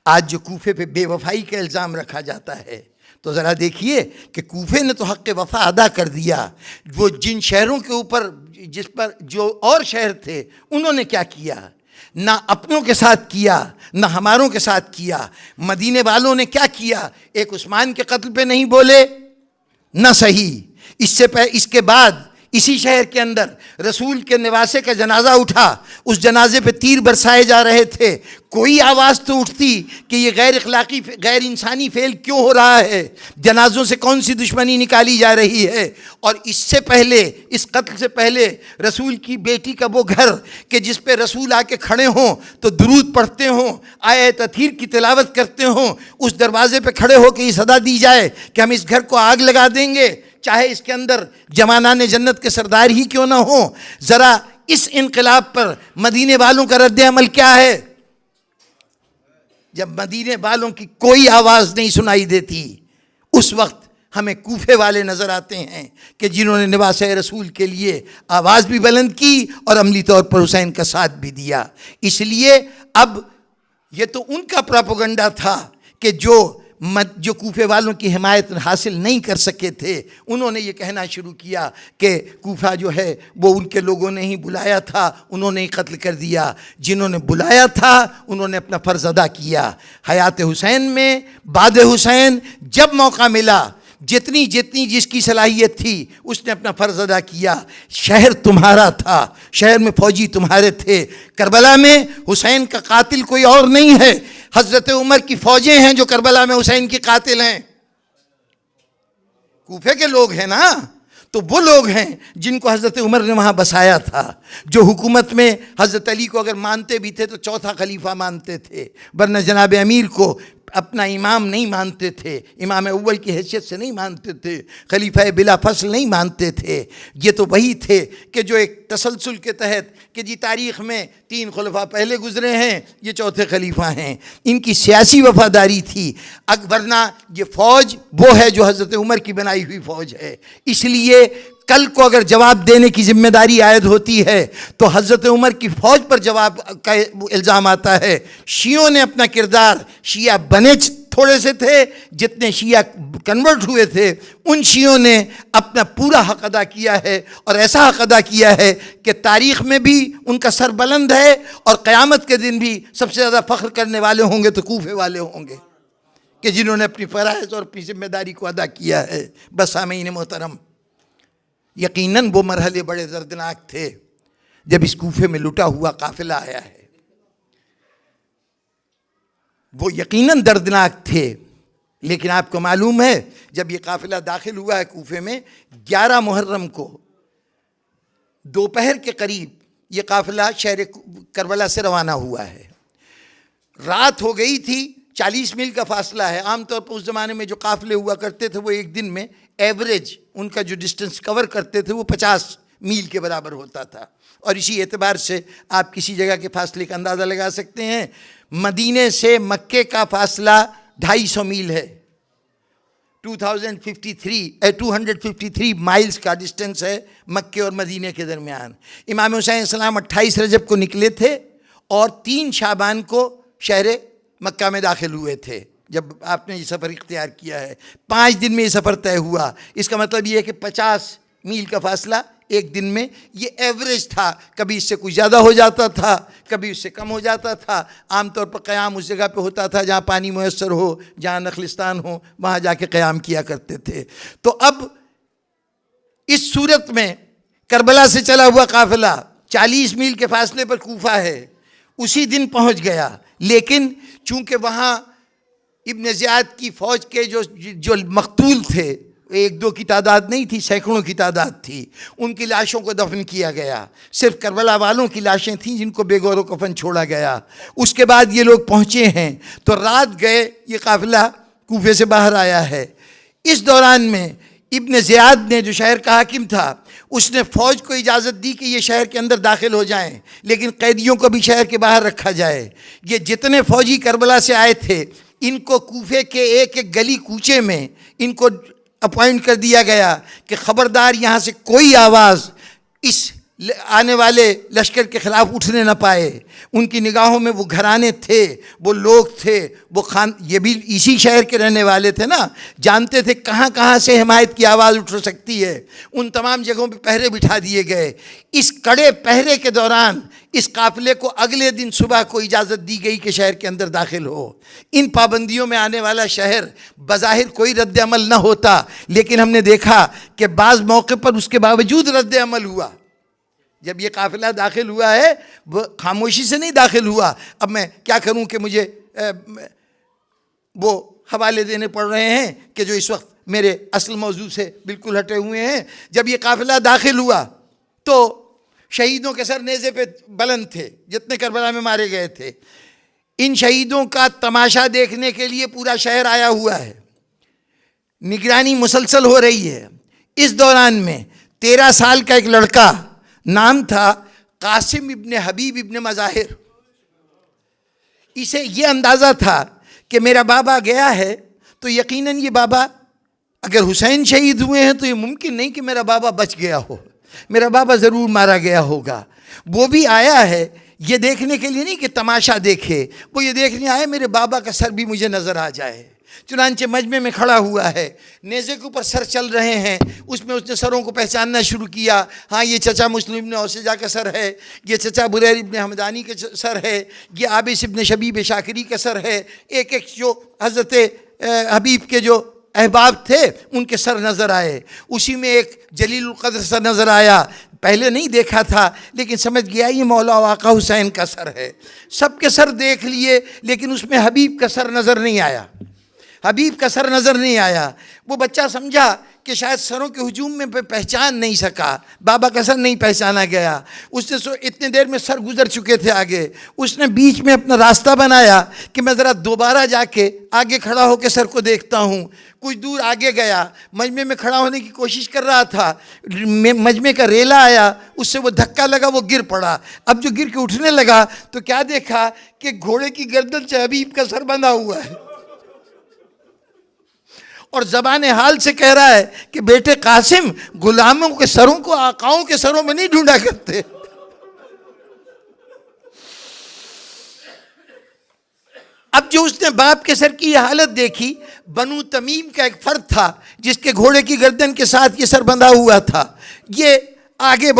آج جو کوفے پہ بے وفائی کا الزام رکھا جاتا ہے تو ذرا دیکھیے کہ کوفے نے تو حق وفا ادا کر دیا، وہ جن شہروں کے اوپر جس پر جو اور شہر تھے انہوں نے کیا کیا؟ نہ اپنوں کے ساتھ کیا نہ ہماروں کے ساتھ کیا۔ مدینے والوں نے کیا کیا؟ ایک عثمان کے قتل پہ نہیں بولے، نہ صحیح۔ اس کے بعد اسی شہر کے اندر رسول کے نواسے کا جنازہ اٹھا، اس جنازے پہ تیر برسائے جا رہے تھے، کوئی آواز تو اٹھتی کہ یہ غیر اخلاقی غیر انسانی فعل کیوں ہو رہا ہے، جنازوں سے کون سی دشمنی نکالی جا رہی ہے؟ اور اس سے پہلے، اس قتل سے پہلے رسول کی بیٹی کا وہ گھر کہ جس پہ رسول آ کے کھڑے ہوں تو درود پڑھتے ہوں، آیت تطہیر کی تلاوت کرتے ہوں، اس دروازے پہ کھڑے ہو کے یہ صدا دی جائے کہ ہم اس گھر کو آگ لگا دیں گے، چاہے اس کے اندر جوانان جنت کے سردار ہی کیوں نہ ہوں۔ ذرا اس انقلاب پر مدینے والوں کا رد عمل کیا ہے؟ جب مدینے والوں کی کوئی آواز نہیں سنائی دیتی، اس وقت ہمیں کوفے والے نظر آتے ہیں کہ جنہوں نے نواس رسول کے لیے آواز بھی بلند کی اور عملی طور پر حسین کا ساتھ بھی دیا۔ اس لیے اب یہ تو ان کا پروپیگنڈا تھا کہ جو کوفے والوں کی حمایت حاصل نہیں کر سکے تھے، انہوں نے یہ کہنا شروع کیا کہ کوفہ جو ہے وہ ان کے لوگوں نے ہی بلایا تھا، انہوں نے ہی قتل کر دیا۔ جنہوں نے بلایا تھا انہوں نے اپنا فرض ادا کیا۔ حیات حسین میں، بعد حسین جب موقع ملا، جتنی جس کی صلاحیت تھی اس نے اپنا فرض ادا کیا۔ شہر تمہارا تھا، شہر میں فوجی تمہارے تھے۔ کربلا میں حسین کا قاتل کوئی اور نہیں ہے، حضرت عمر کی فوجیں ہیں جو کربلا میں حسین کی قاتل ہیں۔ کوفے کے لوگ ہیں نا، تو وہ لوگ ہیں جن کو حضرت عمر نے وہاں بسایا تھا، جو حکومت میں حضرت علی کو اگر مانتے بھی تھے تو چوتھا خلیفہ مانتے تھے، ورنہ جناب امیر کو اپنا امام نہیں مانتے تھے، امام اول کی حیثیت سے نہیں مانتے تھے، خلیفہ بلا فصل نہیں مانتے تھے۔ یہ تو وہی تھے کہ جو ایک تسلسل کے تحت کہ جی تاریخ میں 3 خلفاء پہلے گزرے ہیں، یہ چوتھے خلیفہ ہیں، ان کی سیاسی وفاداری تھی۔ ورنہ یہ فوج وہ ہے جو حضرت عمر کی بنائی ہوئی فوج ہے۔ اس لیے کل کو اگر جواب دینے کی ذمہ داری عائد ہوتی ہے تو حضرت عمر کی فوج پر جواب کا الزام آتا ہے۔ شیعوں نے اپنا کردار، شیعہ بنے تھوڑے سے تھے، جتنے شیعہ کنورٹ ہوئے تھے ان شیعوں نے اپنا پورا حق ادا کیا ہے، اور ایسا حق ادا کیا ہے کہ تاریخ میں بھی ان کا سر بلند ہے، اور قیامت کے دن بھی سب سے زیادہ فخر کرنے والے ہوں گے تو کوفے والے ہوں گے کہ جنہوں نے اپنی فرائض اور اپنی ذمہ داری کو ادا کیا ہے۔ بس سامعین محترم، یقیناً وہ مرحلے بڑے دردناک تھے جب اس کوفے میں لٹا ہوا قافلہ آیا ہے، وہ یقیناً دردناک تھے۔ لیکن آپ کو معلوم ہے جب یہ قافلہ داخل ہوا ہے کوفے میں 11 محرم کو دوپہر کے قریب یہ قافلہ شہر کربلا سے روانہ ہوا ہے۔ رات ہو گئی تھی، 40 میل کا فاصلہ ہے۔ عام طور پر اس زمانے میں جو قافلے ہوا کرتے تھے وہ ایک دن میں ایوریج ان کا جو ڈسٹنس کور کرتے تھے وہ 50 میل کے برابر ہوتا تھا، اور اسی اعتبار سے آپ کسی جگہ کے فاصلے کا اندازہ لگا سکتے ہیں۔ مدینے سے مکے کا فاصلہ 250 میل ہے، 253 مائلز کا ڈسٹنس ہے مکے اور مدینے کے درمیان۔ امام حسین علیہ السلام 28 رجب کو نکلے تھے اور 3 شعبان کو شہر مکہ میں داخل ہوئے تھے جب آپ نے یہ سفر اختیار کیا ہے۔ 5 دن میں یہ سفر طے ہوا۔ اس کا مطلب یہ ہے کہ 50 میل کا فاصلہ ایک دن میں، یہ ایوریج تھا۔ کبھی اس سے کچھ زیادہ ہو جاتا تھا، کبھی اس سے کم ہو جاتا تھا۔ عام طور پر قیام اس جگہ پہ ہوتا تھا جہاں پانی میسر ہو، جہاں نخلستان ہو، وہاں جا کے قیام کیا کرتے تھے۔ تو اب اس صورت میں کربلا سے چلا ہوا قافلہ 40 میل کے فاصلے پر کوفہ ہے، اسی دن پہنچ گیا۔ لیکن چونکہ وہاں ابن زیاد کی فوج کے جو مقتول تھے، 1-2 کی تعداد نہیں تھی، سینکڑوں کی تعداد تھی، ان کی لاشوں کو دفن کیا گیا۔ صرف کربلا والوں کی لاشیں تھیں جن کو بے گور و کفن چھوڑا گیا۔ اس کے بعد یہ لوگ پہنچے ہیں تو رات گئے، یہ قافلہ کوفے سے باہر آیا ہے۔ اس دوران میں ابن زیاد نے جو شہر کا حاکم تھا اس نے فوج کو اجازت دی کہ یہ شہر کے اندر داخل ہو جائیں، لیکن قیدیوں کو بھی شہر کے باہر رکھا جائے۔ یہ جتنے فوجی کربلا سے آئے تھے ان کو کوفے کے ایک گلی کوچے میں ان کو اپوائنٹ کر دیا گیا کہ خبردار یہاں سے کوئی آواز اس آنے والے لشکر کے خلاف اٹھنے نہ پائے. ان کی نگاہوں میں وہ گھرانے تھے، وہ لوگ تھے، وہ یہ بھی اسی شہر کے رہنے والے تھے نا، جانتے تھے کہاں کہاں سے حمایت کی آواز اٹھ سکتی ہے. ان تمام جگہوں پہ پہرے بٹھا دیے گئے. اس کڑے پہرے کے دوران اس قافلے کو اگلے دن صبح کو اجازت دی گئی کہ شہر کے اندر داخل ہو. ان پابندیوں میں آنے والا شہر بظاہر کوئی رد عمل نہ ہوتا، لیکن ہم نے دیکھا کہ بعض موقع پر اس کے باوجود رد عمل ہوا. جب یہ قافلہ داخل ہوا ہے وہ خاموشی سے نہیں داخل ہوا. اب میں کیا کروں کہ مجھے وہ حوالے دینے پڑ رہے ہیں کہ جو اس وقت میرے اصل موضوع سے بالکل ہٹے ہوئے ہیں. جب یہ قافلہ داخل ہوا تو شہیدوں کے سر نیزے پہ بلند تھے جتنے کربلا میں مارے گئے تھے. ان شہیدوں کا تماشا دیکھنے کے لیے پورا شہر آیا ہوا ہے. نگرانی مسلسل ہو رہی ہے. اس دوران میں 13 سال کا ایک لڑکا، نام تھا قاسم ابن حبیب ابن مظاہر، اسے یہ اندازہ تھا کہ میرا بابا گیا ہے تو یقیناً یہ بابا، اگر حسین شہید ہوئے ہیں تو یہ ممکن نہیں کہ میرا بابا بچ گیا ہو، میرا بابا ضرور مارا گیا ہوگا. وہ بھی آیا ہے یہ دیکھنے کے لیے نہیں کہ تماشا دیکھے، وہ یہ دیکھنے آیا میرے بابا کا سر بھی مجھے نظر آ جائے. چنانچہ مجمع میں کھڑا ہوا ہے، نیزے کے اوپر سر چل رہے ہیں. اس میں اس نے سروں کو پہچاننا شروع کیا. ہاں یہ چچا مسلم ابن اوسجہ کا سر ہے، یہ چچا بریر ابن حمدانی کا سر ہے، یہ عابس ابن شبیب شاکری کا سر ہے. ایک ایک جو حضرت حبیب کے جو احباب تھے ان کے سر نظر آئے. اسی میں ایک جلیل القدر سر نظر آیا. پہلے نہیں دیکھا تھا لیکن سمجھ گیا یہ مولا و آقا حسین کا سر ہے. سب کے سر دیکھ لیے لیکن اس میں حبیب کا سر نظر نہیں آیا. حبیب کا سر نظر نہیں آیا. وہ بچہ سمجھا کہ شاید سروں کے ہجوم میں پہچان نہیں سکا، بابا کا سر نہیں پہچانا گیا. اس نے اتنے دیر میں سر گزر چکے تھے آگے. اس نے بیچ میں اپنا راستہ بنایا کہ میں ذرا دوبارہ جا کے آگے کھڑا ہو کے سر کو دیکھتا ہوں. کچھ دور آگے گیا، مجمع میں کھڑا ہونے کی کوشش کر رہا تھا. مجمع کا ریلا آیا، اس سے وہ دھکا لگا، وہ گر پڑا. اب جو گر کے اٹھنے لگا تو کیا دیکھا کہ گھوڑے کی گردن سے حبیب کا سر بندھا ہوا ہے اور زبان حال سے کہہ رہا ہے کہ بیٹے قاسم، غلاموں کے سروں کو آقاؤں کے سروں میں نہیں ڈھونڈا کرتے. اب جو اس نے باپ کے سر کی یہ حالت دیکھی، بنو تمیم کا ایک فرد تھا جس کے گھوڑے کی گردن کے ساتھ یہ سر بندھا ہوا تھا. یہ آگے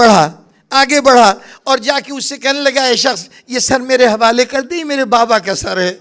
بڑھا اور جا کے اس سے کہنے لگا اے شخص یہ سر میرے حوالے کر دے، میرے بابا کا سر ہے،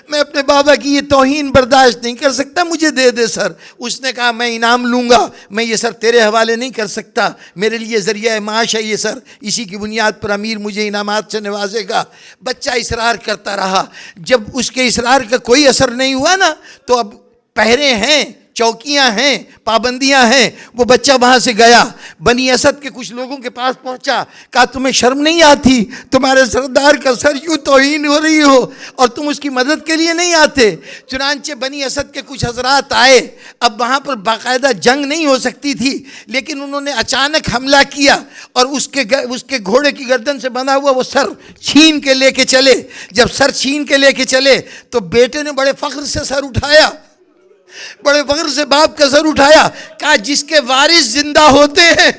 میں اپنے بابا کی یہ توہین برداشت نہیں کر سکتا، مجھے دے دے سر. اس نے کہا میں انعام لوں گا، میں یہ سر تیرے حوالے نہیں کر سکتا، میرے لیے ذریعہ معاش ہے یہ سر، اسی کی بنیاد پر امیر مجھے انعامات سے نوازے گا. بچہ اصرار کرتا رہا. جب اس کے اصرار کا کوئی اثر نہیں ہوا نا تو اب پہرے ہیں، چوکیاں ہیں، پابندیاں ہیں. وہ بچہ وہاں سے گیا، بنی اسد کے کچھ لوگوں کے پاس پہنچا. کہا تمہیں شرم نہیں آتی؟ تمہارے سردار کا سر یوں توہین ہو رہی ہو اور تم اس کی مدد کے لیے نہیں آتے. چنانچہ بنی اسد کے کچھ حضرات آئے. اب وہاں پر باقاعدہ جنگ نہیں ہو سکتی تھی لیکن انہوں نے اچانک حملہ کیا اور اس کے گھوڑے کی گردن سے بندھا ہوا وہ سر چھین کے لے کے چلے. جب سر چھین کے لے کے چلے تو بیٹے نے بڑے فخر سے سر اٹھایا، بڑے فخر سے باپ کا سر اٹھایا. کہا جس کے وارث زندہ ہوتے ہیں،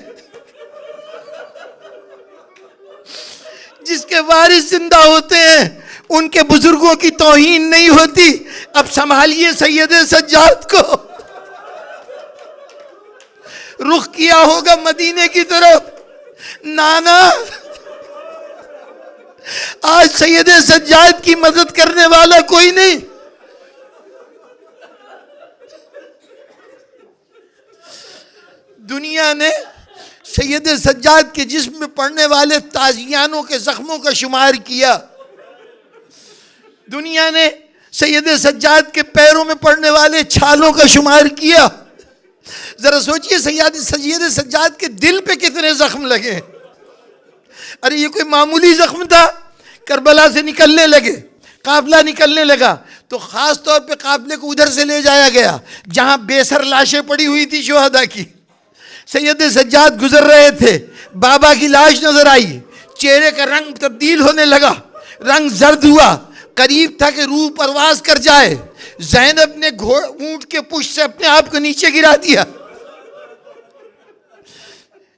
جس کے وارث زندہ ہوتے ہیں ان کے بزرگوں کی توہین نہیں ہوتی. اب سنبھالیے سید سجاد کو. رخ کیا ہوگا مدینے کی طرف. نانا آج سید سجاد کی مدد کرنے والا کوئی نہیں. دنیا نے سید سجاد کے جسم میں پڑنے والے تازیانوں کے زخموں کا شمار کیا. دنیا نے سید سجاد کے پیروں میں پڑنے والے چھالوں کا شمار کیا. ذرا سوچئے سید سجاد کے دل پہ کتنے زخم لگے. ارے یہ کوئی معمولی زخم تھا؟ کربلا سے نکلنے لگے، قافلہ نکلنے لگا تو خاص طور پہ قافلے کو ادھر سے لے جایا گیا جہاں بے سر لاشیں پڑی ہوئی تھی شہداء کی. سید سجاد گزر رہے تھے، بابا کی لاش نظر آئی، چہرے کا رنگ تبدیل ہونے لگا، رنگ زرد ہوا، قریب تھا کہ روح پرواز کر جائے. زینب نے اونٹ کے پشت سے اپنے آپ کو نیچے گرا دیا.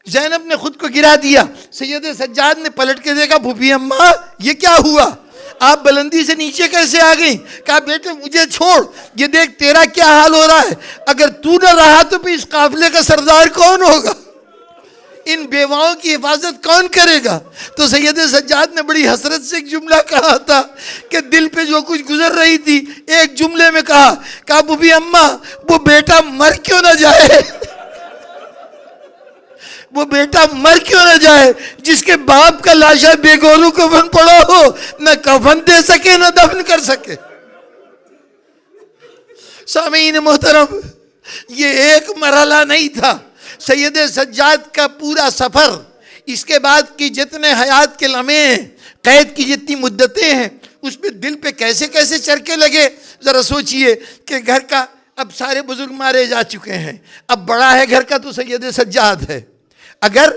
زینب نے خود کو گرا دیا. سید سجاد نے پلٹ کے دیکھا, پھوپھی اماں یہ کیا ہوا, آپ بلندی سے نیچے کیسے آ گئیں؟ کہا بیٹے مجھے چھوڑ, یہ دیکھ تیرا کیا حال ہو رہا ہے, اگر تو نہ رہا تو پھر اس قافلے کا سردار کون ہوگا, ان بیواؤں کی حفاظت کون کرے گا؟ تو سید سجاد نے بڑی حسرت سے ایک جملہ کہا تھا کہ دل پہ جو کچھ گزر رہی تھی, ایک جملے میں کہا پھوپھی اماں وہ بیٹا مر کیوں نہ جائے, وہ بیٹا مر کیوں نہ جائے جس کے باپ کا لاشا بے گورو کفن پڑا ہو, نہ کفن دے سکے نہ دفن کر سکے. سامعین محترم, یہ ایک مرحلہ نہیں تھا سید سجاد کا پورا سفر. اس کے بعد کی جتنے حیات کے لمحے ہیں, قید کی جتنی مدتیں ہیں, اس پہ دل پہ کیسے کیسے چرکے لگے. ذرا سوچئے کہ گھر کا اب سارے بزرگ مارے جا چکے ہیں, اب بڑا ہے گھر کا تو سید سجاد ہے. اگر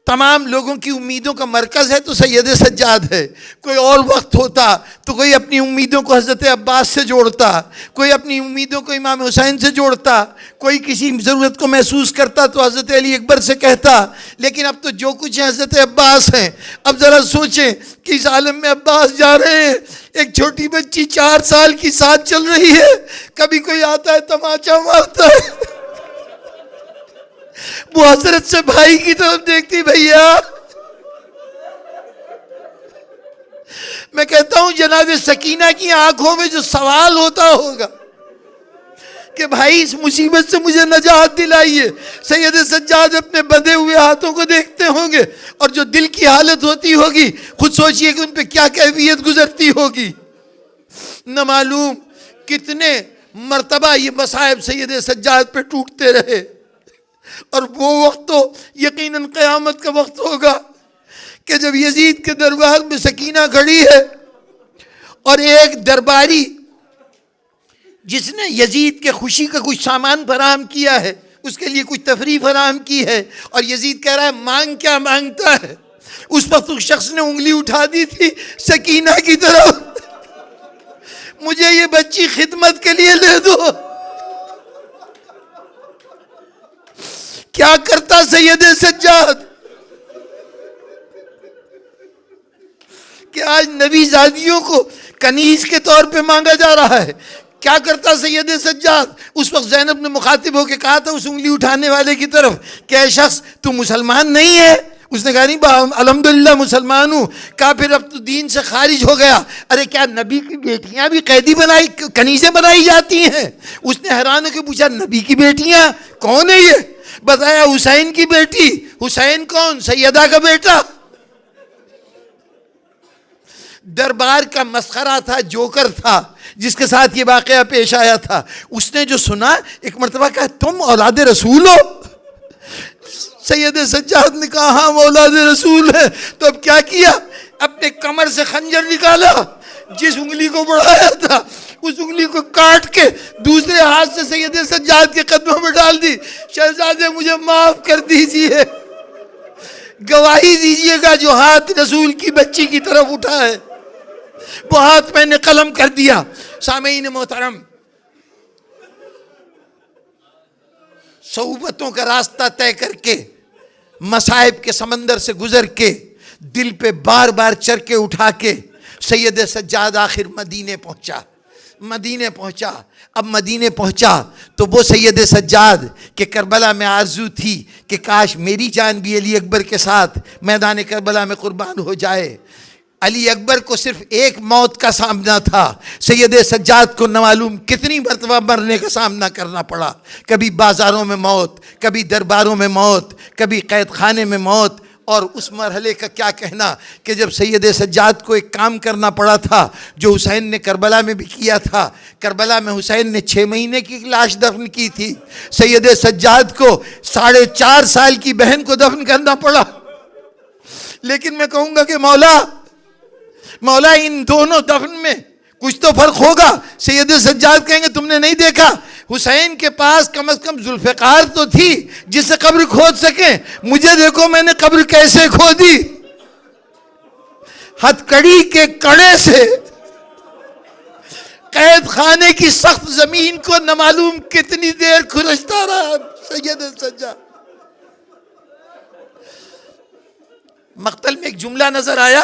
تمام لوگوں کی امیدوں کا مرکز ہے تو سید سجاد ہے. کوئی اور وقت ہوتا تو کوئی اپنی امیدوں کو حضرت عباس سے جوڑتا, کوئی اپنی امیدوں کو امام حسین سے جوڑتا, کوئی کسی ضرورت کو محسوس کرتا تو حضرت علی اکبر سے کہتا. لیکن اب تو جو کچھ ہے حضرت عباس ہیں. اب ذرا سوچیں کہ اس عالم میں عباس جا رہے ہیں, ایک چھوٹی بچی 4 سال کی ساتھ چل رہی ہے, کبھی کوئی آتا ہے تماچا مارتا ہے, وہ حسرت سے بھائی کی طرف دیکھتی, بھیا میں کہتا ہوں جناب سکینہ کی آنکھوں میں جو سوال ہوتا ہوگا کہ بھائی اس مصیبت سے مجھے نجات دلائیے. سید سجاد اپنے بندھے ہوئے ہاتھوں کو دیکھتے ہوں گے, اور جو دل کی حالت ہوتی ہوگی خود سوچئے کہ ان پہ کیا کیفیت گزرتی ہوگی. نہ معلوم کتنے مرتبہ یہ مصائب سید سجاد پہ ٹوٹتے رہے, اور وہ وقت تو یقیناً قیامت کا وقت ہوگا کہ جب یزید کے دربار میں سکینہ کھڑی ہے, اور ایک درباری جس نے یزید کے خوشی کا کچھ سامان فراہم کیا ہے, اس کے لیے کچھ تفریح فراہم کی ہے, اور یزید کہہ رہا ہے مانگ کیا مانگتا ہے. اس وقت اس شخص نے انگلی اٹھا دی تھی سکینہ کی طرف, مجھے یہ بچی خدمت کے لیے لے دو. کیا کرتا سید سجاد کہ آج نبی زادیوں کو کنیز کے طور پہ مانگا جا رہا ہے. کیا کرتا سید سجاد؟ اس وقت زینب نے مخاطب ہو کے کہا تھا اس انگلی اٹھانے والے کی طرف کہ اے شخص تو مسلمان نہیں ہے. اس نے کہا نہیں الحمدللہ مسلمان ہوں. کہا پھر اب تو دین سے خارج ہو گیا. ارے کیا نبی کی بیٹیاں بھی قیدی کنیزیں بنائی جاتی ہیں؟ اس نے حیران ہو کے پوچھا نبی کی بیٹیاں کون ہے یہ؟ بتایا حسین کی بیٹی. حسین کون؟ سیدہ کا بیٹا. دربار کا مسخرہ تھا, جوکر تھا جس کے ساتھ یہ واقعہ پیش آیا تھا. اس نے جو سنا ایک مرتبہ کہا تم اولاد رسول ہو؟ سید سجاد نے کہا ہاں اولاد رسول ہے. تو اب کیا کیا؟ اپنے کمر سے خنجر نکالا, جس انگلی کو بڑھایا تھا اس انگلی کو کاٹ کے دوسرے ہاتھ سے سید سجاد کے قدموں میں ڈال دی. شہزادے مجھے معاف کر دیجئے, گواہی دیجئے گا جو ہاتھ رسول کی بچی کی طرف اٹھا ہے وہ ہاتھ میں نے قلم کر دیا. سامعین محترم, صعوبتوں کا راستہ طے کر کے, مصائب کے سمندر سے گزر کے, دل پہ بار بار چرکے اٹھا کے سید سجاد آخر مدینے پہنچا. اب مدینے پہنچا تو وہ سید سجاد کہ کربلا میں آرزو تھی کہ کاش میری جان بھی علی اکبر کے ساتھ میدان کربلا میں قربان ہو جائے. علی اکبر کو صرف ایک موت کا سامنا تھا, سید سجاد کو نہ معلوم کتنی مرتبہ مرنے کا سامنا کرنا پڑا. کبھی بازاروں میں موت, کبھی درباروں میں موت, کبھی قید خانے میں موت. اور اس مرحلے کا کیا کہنا کہ جب سید سجاد کو ایک کام کرنا پڑا تھا جو حسین نے کربلا میں بھی کیا تھا. کربلا میں حسین نے 6 مہینے کی لاش دفن کی تھی, سید سجاد کو 4.5 سال کی بہن کو دفن کرنا پڑا. لیکن میں کہوں گا کہ مولا ان دونوں دفن میں کچھ تو فرق ہوگا. سید سجاد کہیں گے تم نے نہیں دیکھا حسین کے پاس کم از کم ذوالفقار تو تھی جس سے قبر کھود سکیں, مجھے دیکھو میں نے قبر کیسے کھودی, ہتھکڑی کے کڑے سے قید خانے کی سخت زمین کو نہ معلوم کتنی دیر کھرچتا رہا سید سجاد. مقتل میں ایک جملہ نظر آیا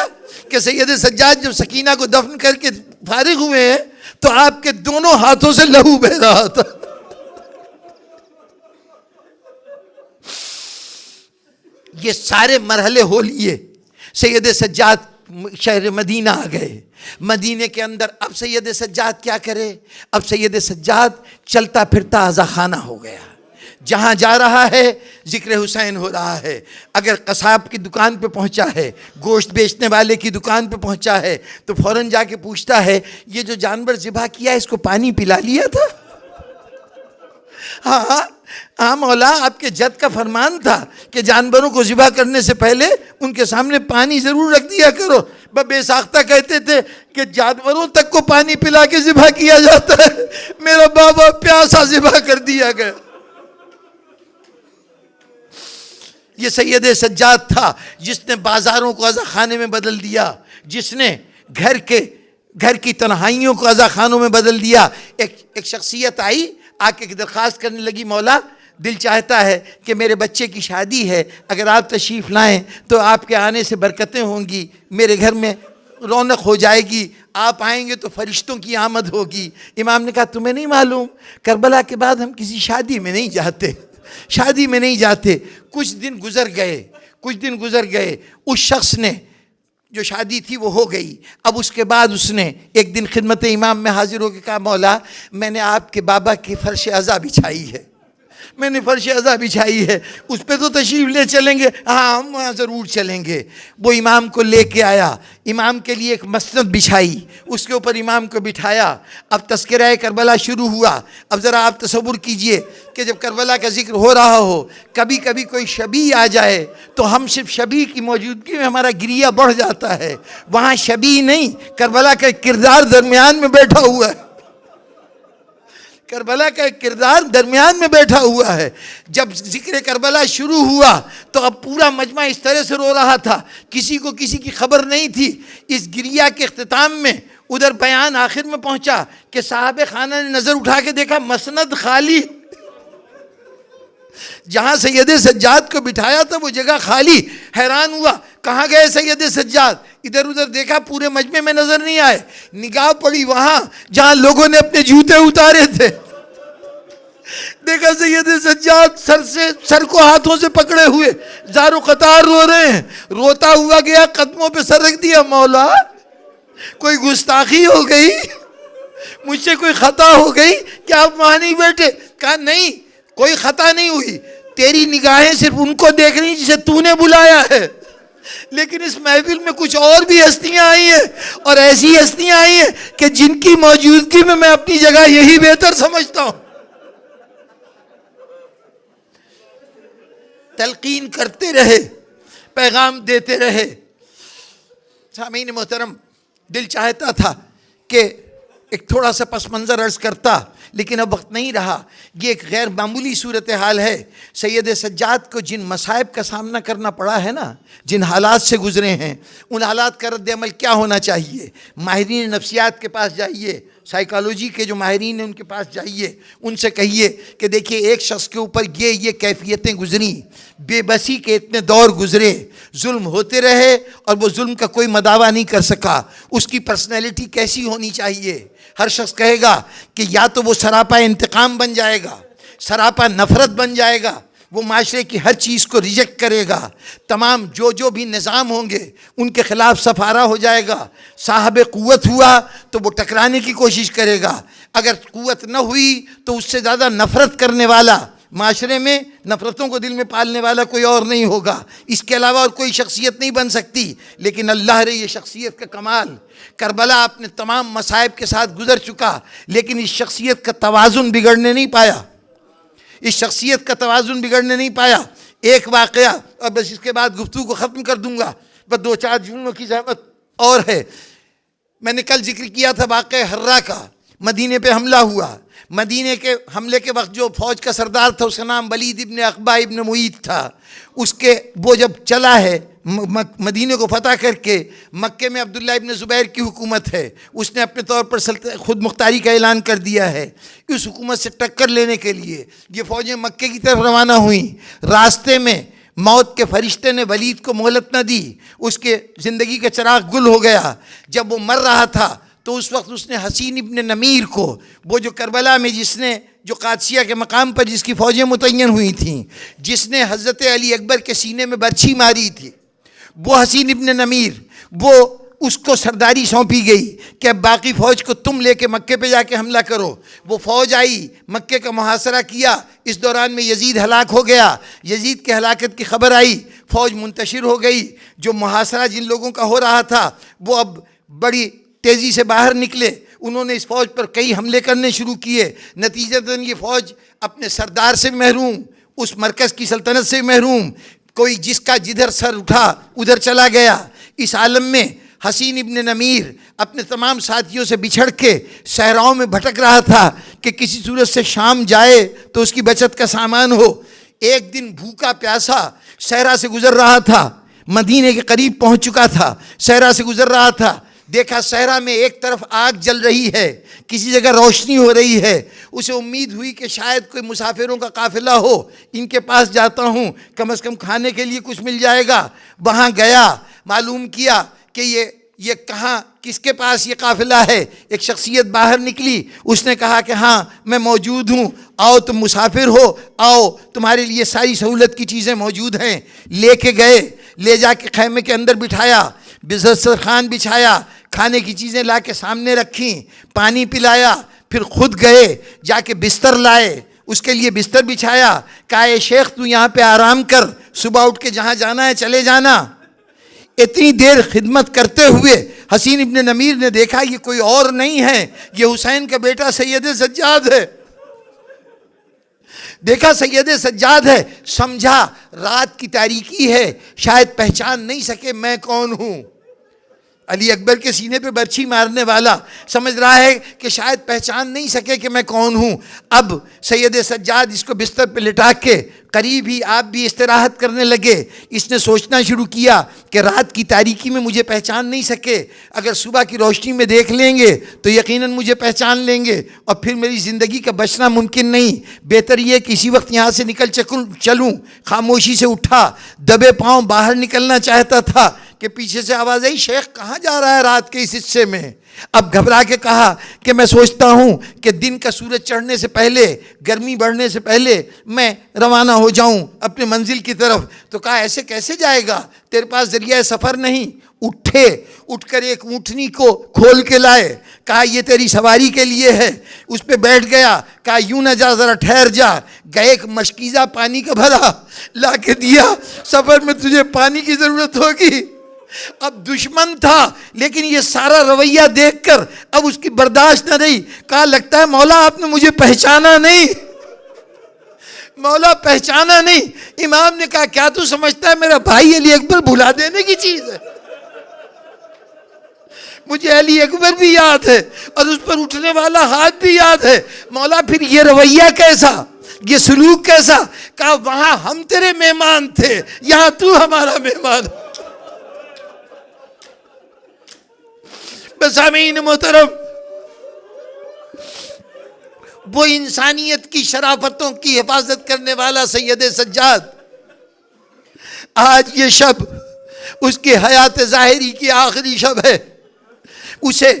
کہ سید سجاد جب سکینہ کو دفن کر کے فارغ ہوئے ہیں تو آپ کے دونوں ہاتھوں سے لہو بہ رہا تھا. یہ سارے مرحلے ہو لیے. سید سجاد شہر مدینہ آ گئے. مدینے کے اندر اب سید سجاد کیا کرے؟ اب سید سجاد چلتا پھرتا عزا خانہ ہو گیا. جہاں جا رہا ہے ذکر حسین ہو رہا ہے. اگر قصاب کی دکان پہ پہنچا ہے، گوشت بیچنے والے کی دکان پہ پہنچا ہے تو فوراً جا کے پوچھتا ہے یہ جو جانور ذبح کیا اس کو پانی پلا لیا تھا؟ ہاں مولا، آپ کے جد کا فرمان تھا کہ جانوروں کو ذبح کرنے سے پہلے ان کے سامنے پانی ضرور رکھ دیا کرو. بے ساختہ کہتے تھے کہ جانوروں تک کو پانی پلا کے ذبح کیا جاتا ہے. میرا بابا پیاسا ذبح کر دیا گیا. یہ سید سجاد تھا جس نے بازاروں کو عزا خانے میں بدل دیا، جس نے گھر کی تنہائیوں کو عزا خانوں میں بدل دیا. ایک شخصیت آئی آ کے درخواست کرنے لگی، مولا دل چاہتا ہے کہ میرے بچے کی شادی ہے، اگر آپ تشریف لائیں تو آپ کے آنے سے برکتیں ہوں گی، میرے گھر میں رونق ہو جائے گی، آپ آئیں گے تو فرشتوں کی آمد ہوگی. امام نے کہا تمہیں نہیں معلوم کربلا کے بعد ہم کسی شادی میں نہیں جاتے، شادی میں نہیں جاتے. کچھ دن گزر گئے. اس شخص نے جو شادی تھی وہ ہو گئی. اب اس کے بعد اس نے ایک دن خدمت امام میں حاضر ہو کے کہا مولا میں نے آپ کے بابا کی فرش عزا بچھائی ہے، میں نے فرش عزا بچھائی ہے، اس پہ تو تشریف لے چلیں گے؟ ہاں ہم وہاں ضرور چلیں گے. وہ امام کو لے کے آیا، امام کے لیے ایک مسند بچھائی، اس کے اوپر امام کو بٹھایا. اب تذکرہ کربلا شروع ہوا. اب ذرا آپ تصور کیجئے کہ جب کربلا کا ذکر ہو رہا ہو، کبھی کبھی کوئی شبیہ آ جائے تو ہم صرف شبیہ کی موجودگی میں ہمارا گریہ بڑھ جاتا ہے. وہاں شبیہ نہیں، کربلا کا ایک کردار درمیان میں بیٹھا ہوا ہے. کربلا کا ایک کردار درمیان میں بیٹھا ہوا ہے. جب ذکر کربلا شروع ہوا تو اب پورا مجمع اس طرح سے رو رہا تھا، کسی کو کسی کی خبر نہیں تھی. اس گریہ کے اختتام میں ادھر بیان آخر میں پہنچا کہ صاحب خانہ نے نظر اٹھا کے دیکھا مسند خالی. جہاں سید سجاد کو بٹھایا تھا وہ جگہ خالی. حیران ہوا کہاں گئے سید سجاد؟ ادھر ادھر دیکھا پورے مجمع میں نظر نہیں آئے. نگاہ پڑی وہاں جہاں لوگوں نے اپنے جوتے اتارے تھے. دیکھا سید سجاد سر کو ہاتھوں سے پکڑے ہوئے زارو قطار رو رہے ہیں. روتا ہوا گیا، قدموں پہ سر رکھ دیا، مولا کوئی گستاخی ہو گئی، مجھ سے کوئی خطا ہو گئی کہ آپ وہاں نہیں بیٹھے؟ کہا نہیں کوئی خطا نہیں ہوئی، تیری نگاہیں صرف ان کو دیکھ رہی جسے تو نے بلایا ہے. لیکن اس محفل میں کچھ اور بھی ہستیاں آئی ہیں، اور ایسی ہستیاں آئی ہیں کہ جن کی موجودگی میں میں اپنی جگہ یہی بہتر سمجھتا ہوں. تلقین کرتے رہے، پیغام دیتے رہے. سامعین محترم، دل چاہتا تھا کہ ایک تھوڑا سا پس منظر عرض کرتا، لیکن اب وقت نہیں رہا. یہ ایک غیر معمولی صورتحال ہے. سید سجاد کو جن مصائب کا سامنا کرنا پڑا ہے نا، جن حالات سے گزرے ہیں، ان حالات کا رد عمل کیا ہونا چاہیے؟ ماہرین نفسیات کے پاس جائیے، سائیکالوجی کے جو ماہرین ہیں ان کے پاس جائیے، ان سے کہیے کہ دیکھیے ایک شخص کے اوپر یہ کیفیتیں گزری، بے بسی کے اتنے دور گزرے، ظلم ہوتے رہے اور وہ ظلم کا کوئی مداوع نہیں کر سکا. اس کی پرسنالٹی کیسی ہونی چاہیے؟ ہر شخص کہے گا کہ یا تو وہ سراپا انتقام بن جائے گا، سراپا نفرت بن جائے گا، وہ معاشرے کی ہر چیز کو ریجیکٹ کرے گا، تمام جو بھی نظام ہوں گے ان کے خلاف سفارہ ہو جائے گا. صاحب قوت ہوا تو وہ ٹکرانے کی کوشش کرے گا، اگر قوت نہ ہوئی تو اس سے زیادہ نفرت کرنے والا، معاشرے میں نفرتوں کو دل میں پالنے والا کوئی اور نہیں ہوگا. اس کے علاوہ اور کوئی شخصیت نہیں بن سکتی. لیکن اللہ نے یہ شخصیت کا کمال، کربلا اپنے تمام مصائب کے ساتھ گزر چکا، لیکن اس شخصیت کا توازن بگڑنے نہیں پایا. اس شخصیت کا توازن بگڑنے نہیں پایا. ایک واقعہ اور بس اس کے بعد گفتگو کو ختم کر دوں گا، بس 2-4 جملوں کی زحمت اور ہے. میں نے کل ذکر کیا تھا واقعہ حرہ کا. مدینے پہ حملہ ہوا. مدینے کے حملے کے وقت جو فوج کا سردار تھا اس کا نام ولید ابن عقبہ ابن معیط تھا. وہ جب چلا ہے مدینے کو فتح کر کے، مکے میں عبداللہ ابن زبیر کی حکومت ہے، اس نے اپنے طور پر خود مختاری کا اعلان کر دیا ہے. اس حکومت سے ٹکر لینے کے لیے یہ فوجیں مکے کی طرف روانہ ہوئیں. راستے میں موت کے فرشتے نے ولید کو مہلت نہ دی، اس کے زندگی کا چراغ گل ہو گیا۔ جب وہ مر رہا تھا تو اس وقت اس نے حسین ابن نمیر کو، وہ جو کربلا میں جو قادسیہ کے مقام پر جس کی فوجیں متعین ہوئی تھیں، جس نے حضرت علی اکبر کے سینے میں برچھی ماری تھی، وہ حسین ابن نمیر، وہ اس کو سرداری سونپی گئی کہ اب باقی فوج کو تم لے کے مکے پہ جا کے حملہ کرو۔ وہ فوج آئی، مکے کا محاصرہ کیا، اس دوران میں یزید ہلاک ہو گیا۔ یزید کے ہلاکت کی خبر آئی، فوج منتشر ہو گئی۔ جو محاصرہ جن لوگوں کا ہو رہا تھا وہ اب بڑی تیزی سے باہر نکلے، انہوں نے اس فوج پر کئی حملے کرنے شروع کیے۔ نتیجتاً یہ فوج اپنے سردار سے محروم، اس مرکز کی سلطنت سے محروم، کوئی جس کا جدھر سر اٹھا ادھر چلا گیا۔ اس عالم میں حسین ابن نمیر اپنے تمام ساتھیوں سے بچھڑ کے صحراؤں میں بھٹک رہا تھا کہ کسی صورت سے شام جائے تو اس کی بچت کا سامان ہو۔ ایک دن بھوکا پیاسا صحرا سے گزر رہا تھا، مدینے کے قریب پہنچ چکا تھا، صحرا سے گزر رہا تھا، دیکھا صحرا میں ایک طرف آگ جل رہی ہے، کسی جگہ روشنی ہو رہی ہے۔ اسے امید ہوئی کہ شاید کوئی مسافروں کا قافلہ ہو، ان کے پاس جاتا ہوں، کم از کم کھانے کے لیے کچھ مل جائے گا۔ وہاں گیا، معلوم کیا کہ یہ کہاں، کس کے پاس یہ قافلہ ہے۔ ایک شخصیت باہر نکلی، اس نے کہا کہ ہاں میں موجود ہوں، آؤ تم مسافر ہو، آؤ تمہارے لیے ساری سہولت کی چیزیں موجود ہیں۔ لے کے گئے، لے جا کے خیمے کے اندر بٹھایا، دسترخوان بچھایا، کھانے کی چیزیں لا کے سامنے رکھیں، پانی پلایا، پھر خود گئے جا کے بستر لائے، اس کے لیے بستر بچھایا، کہا اے شیخ تو یہاں پہ آرام کر، صبح اٹھ کے جہاں جانا ہے چلے جانا۔ اتنی دیر خدمت کرتے ہوئے حسین ابن نمیر نے دیکھا یہ کوئی اور نہیں ہے، یہ حسین کا بیٹا سید سجاد ہے۔ دیکھا سید سجاد ہے، سمجھا رات کی تاریکی ہے، شاید پہچان نہیں سکے میں کون ہوں۔ علی اکبر کے سینے پہ برچھی مارنے والا سمجھ رہا ہے کہ شاید پہچان نہیں سکے کہ میں کون ہوں۔ اب سید سجاد اس کو بستر پہ لٹا کے قریب ہی آپ بھی استراحت کرنے لگے۔ اس نے سوچنا شروع کیا کہ رات کی تاریکی میں مجھے پہچان نہیں سکے، اگر صبح کی روشنی میں دیکھ لیں گے تو یقیناً مجھے پہچان لیں گے اور پھر میری زندگی کا بچنا ممکن نہیں۔ بہتر یہ کہ اسی وقت یہاں سے نکل چلوں۔ خاموشی سے اٹھا، دبے پاؤں باہر نکلنا چاہتا تھا کہ پیچھے سے آواز آئی، شیخ کہاں جا رہا ہے رات کے اس حصے میں؟ اب گھبرا کے کہا کہ میں سوچتا ہوں کہ دن کا سورج چڑھنے سے پہلے، گرمی بڑھنے سے پہلے میں روانہ ہو جاؤں اپنے منزل کی طرف۔ تو کہا ایسے کیسے جائے گا، تیرے پاس ذریعہ سفر نہیں۔ اٹھ کر ایک اونٹنی کو کھول کے لائے، کہا یہ تیری سواری کے لیے ہے۔ اس پہ بیٹھ گیا، کہا یوں نہ جا، ذرا ٹھہر جا۔ گئے، ایک مشکیزہ پانی کا بھرا لا کے دیا، سفر میں تجھے پانی کی ضرورت ہوگی۔ اب دشمن تھا لیکن یہ سارا رویہ دیکھ کر اب اس کی برداشت نہ رہی، کہا لگتا ہے مولا آپ نے مجھے پہچانا نہیں، مولا پہچانا نہیں۔ امام نے کہا کیا تو سمجھتا ہے میرا بھائی علی اکبر بھلا دینے کی چیز ہے؟ مجھے علی اکبر بھی یاد ہے اور اس پر اٹھنے والا ہاتھ بھی یاد ہے، مولا پھر یہ رویہ کیسا، یہ سلوک کیسا؟ کہا وہاں ہم تیرے مہمان تھے، یہاں تو ہمارا مہمان ہے۔ سامعین محترم، وہ انسانیت کی شرافتوں کی حفاظت کرنے والا سید سجاد، آج یہ شب اس کی حیات ظاہری کی آخری شب ہے۔ اسے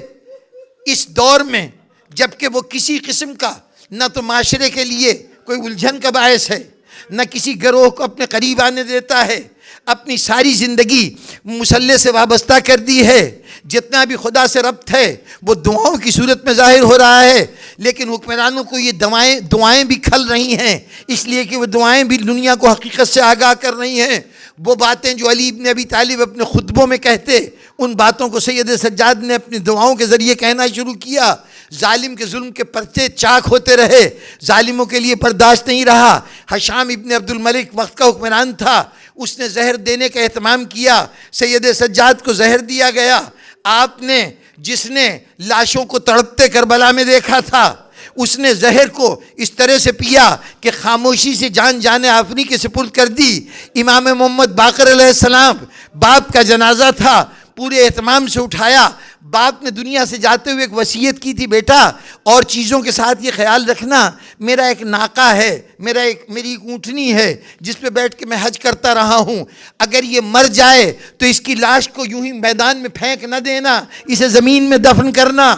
اس دور میں جبکہ وہ کسی قسم کا نہ تو معاشرے کے لیے کوئی الجھن کا باعث ہے، نہ کسی گروہ کو اپنے قریب آنے دیتا ہے، اپنی ساری زندگی مسلح سے وابستہ کر دی ہے، جتنا بھی خدا سے ربط ہے وہ دعاؤں کی صورت میں ظاہر ہو رہا ہے۔ لیکن حکمرانوں کو یہ دعائیں بھی کھل رہی ہیں، اس لیے کہ وہ دعائیں بھی دنیا کو حقیقت سے آگاہ کر رہی ہیں۔ وہ باتیں جو علی ابن ابی طالب اپنے خطبوں میں کہتے، ان باتوں کو سید سجاد نے اپنی دعاؤں کے ذریعے کہنا شروع کیا۔ ظالم کے ظلم کے پرچے چاک ہوتے رہے، ظالموں کے لیے برداشت نہیں رہا۔ حشام ابن عبد الملک وقت کا حکمران تھا، اس نے زہر دینے کا اہتمام کیا، سید سجاد کو زہر دیا گیا۔ آپ نے جس نے لاشوں کو تڑپتے کربلا میں دیکھا تھا، اس نے زہر کو اس طرح سے پیا کہ خاموشی سے جان آفریں کے سپرد کر دی۔ امام محمد باقر علیہ السلام، باپ کا جنازہ تھا، پورے اہتمام سے اٹھایا، باپ نے دنیا سے جاتے ہوئے ایک وصیت کی تھی، بیٹا اور چیزوں کے ساتھ یہ خیال رکھنا، میرا ایک ناقہ ہے، میری ایک اونٹنی ہے جس پہ بیٹھ کے میں حج کرتا رہا ہوں، اگر یہ مر جائے تو اس کی لاش کو یوں ہی میدان میں پھینک نہ دینا، اسے زمین میں دفن کرنا۔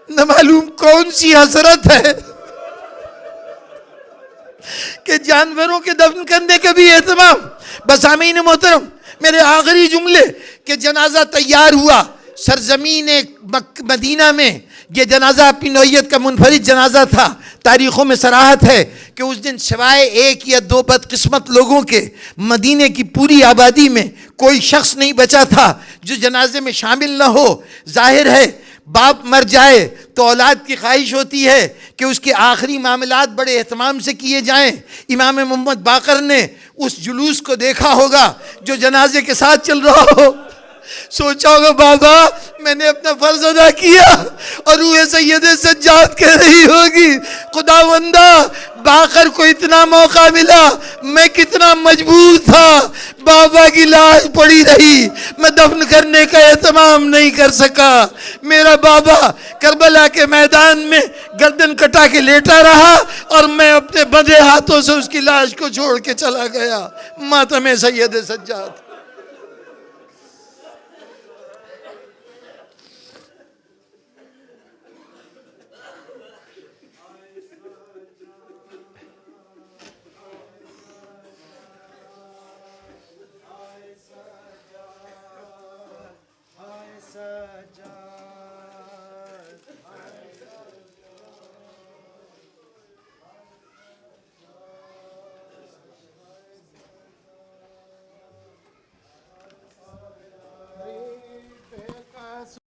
نہ معلوم کون سی حسرت ہے کہ جانوروں کے دفن کرنے کا بھی اہتمام۔ بس آمین محترم، میرے آخری جملے کہ جنازہ تیار ہوا سرزمین مدینہ میں، یہ جنازہ اپنی نوعیت کا منفرد جنازہ تھا۔ تاریخوں میں صراحت ہے کہ اس دن سوائے ایک یا دو بدقسمت لوگوں کے مدینے کی پوری آبادی میں کوئی شخص نہیں بچا تھا جو جنازے میں شامل نہ ہو۔ ظاہر ہے باپ مر جائے تو اولاد کی خواہش ہوتی ہے کہ اس کے آخری معاملات بڑے اہتمام سے کیے جائیں۔ امام محمد باقر نے اس جلوس کو دیکھا ہوگا جو جنازے کے ساتھ چل رہا ہو، سوچا ہوگا بابا میں نے اپنا فرض ادا کیا، اور روح سید سجاد کہہ رہی ہوگی خداوندہ باقر کو اتنا موقع ملا، میں کتنا مجبور تھا، بابا کی لاش پڑی رہی، میں دفن کرنے کا اہتمام نہیں کر سکا، میرا بابا کربلا کے میدان میں گردن کٹا کے لیٹا رہا اور میں اپنے بندے ہاتھوں سے اس کی لاش کو چھوڑ کے چلا گیا۔ ماتم سید سجاد۔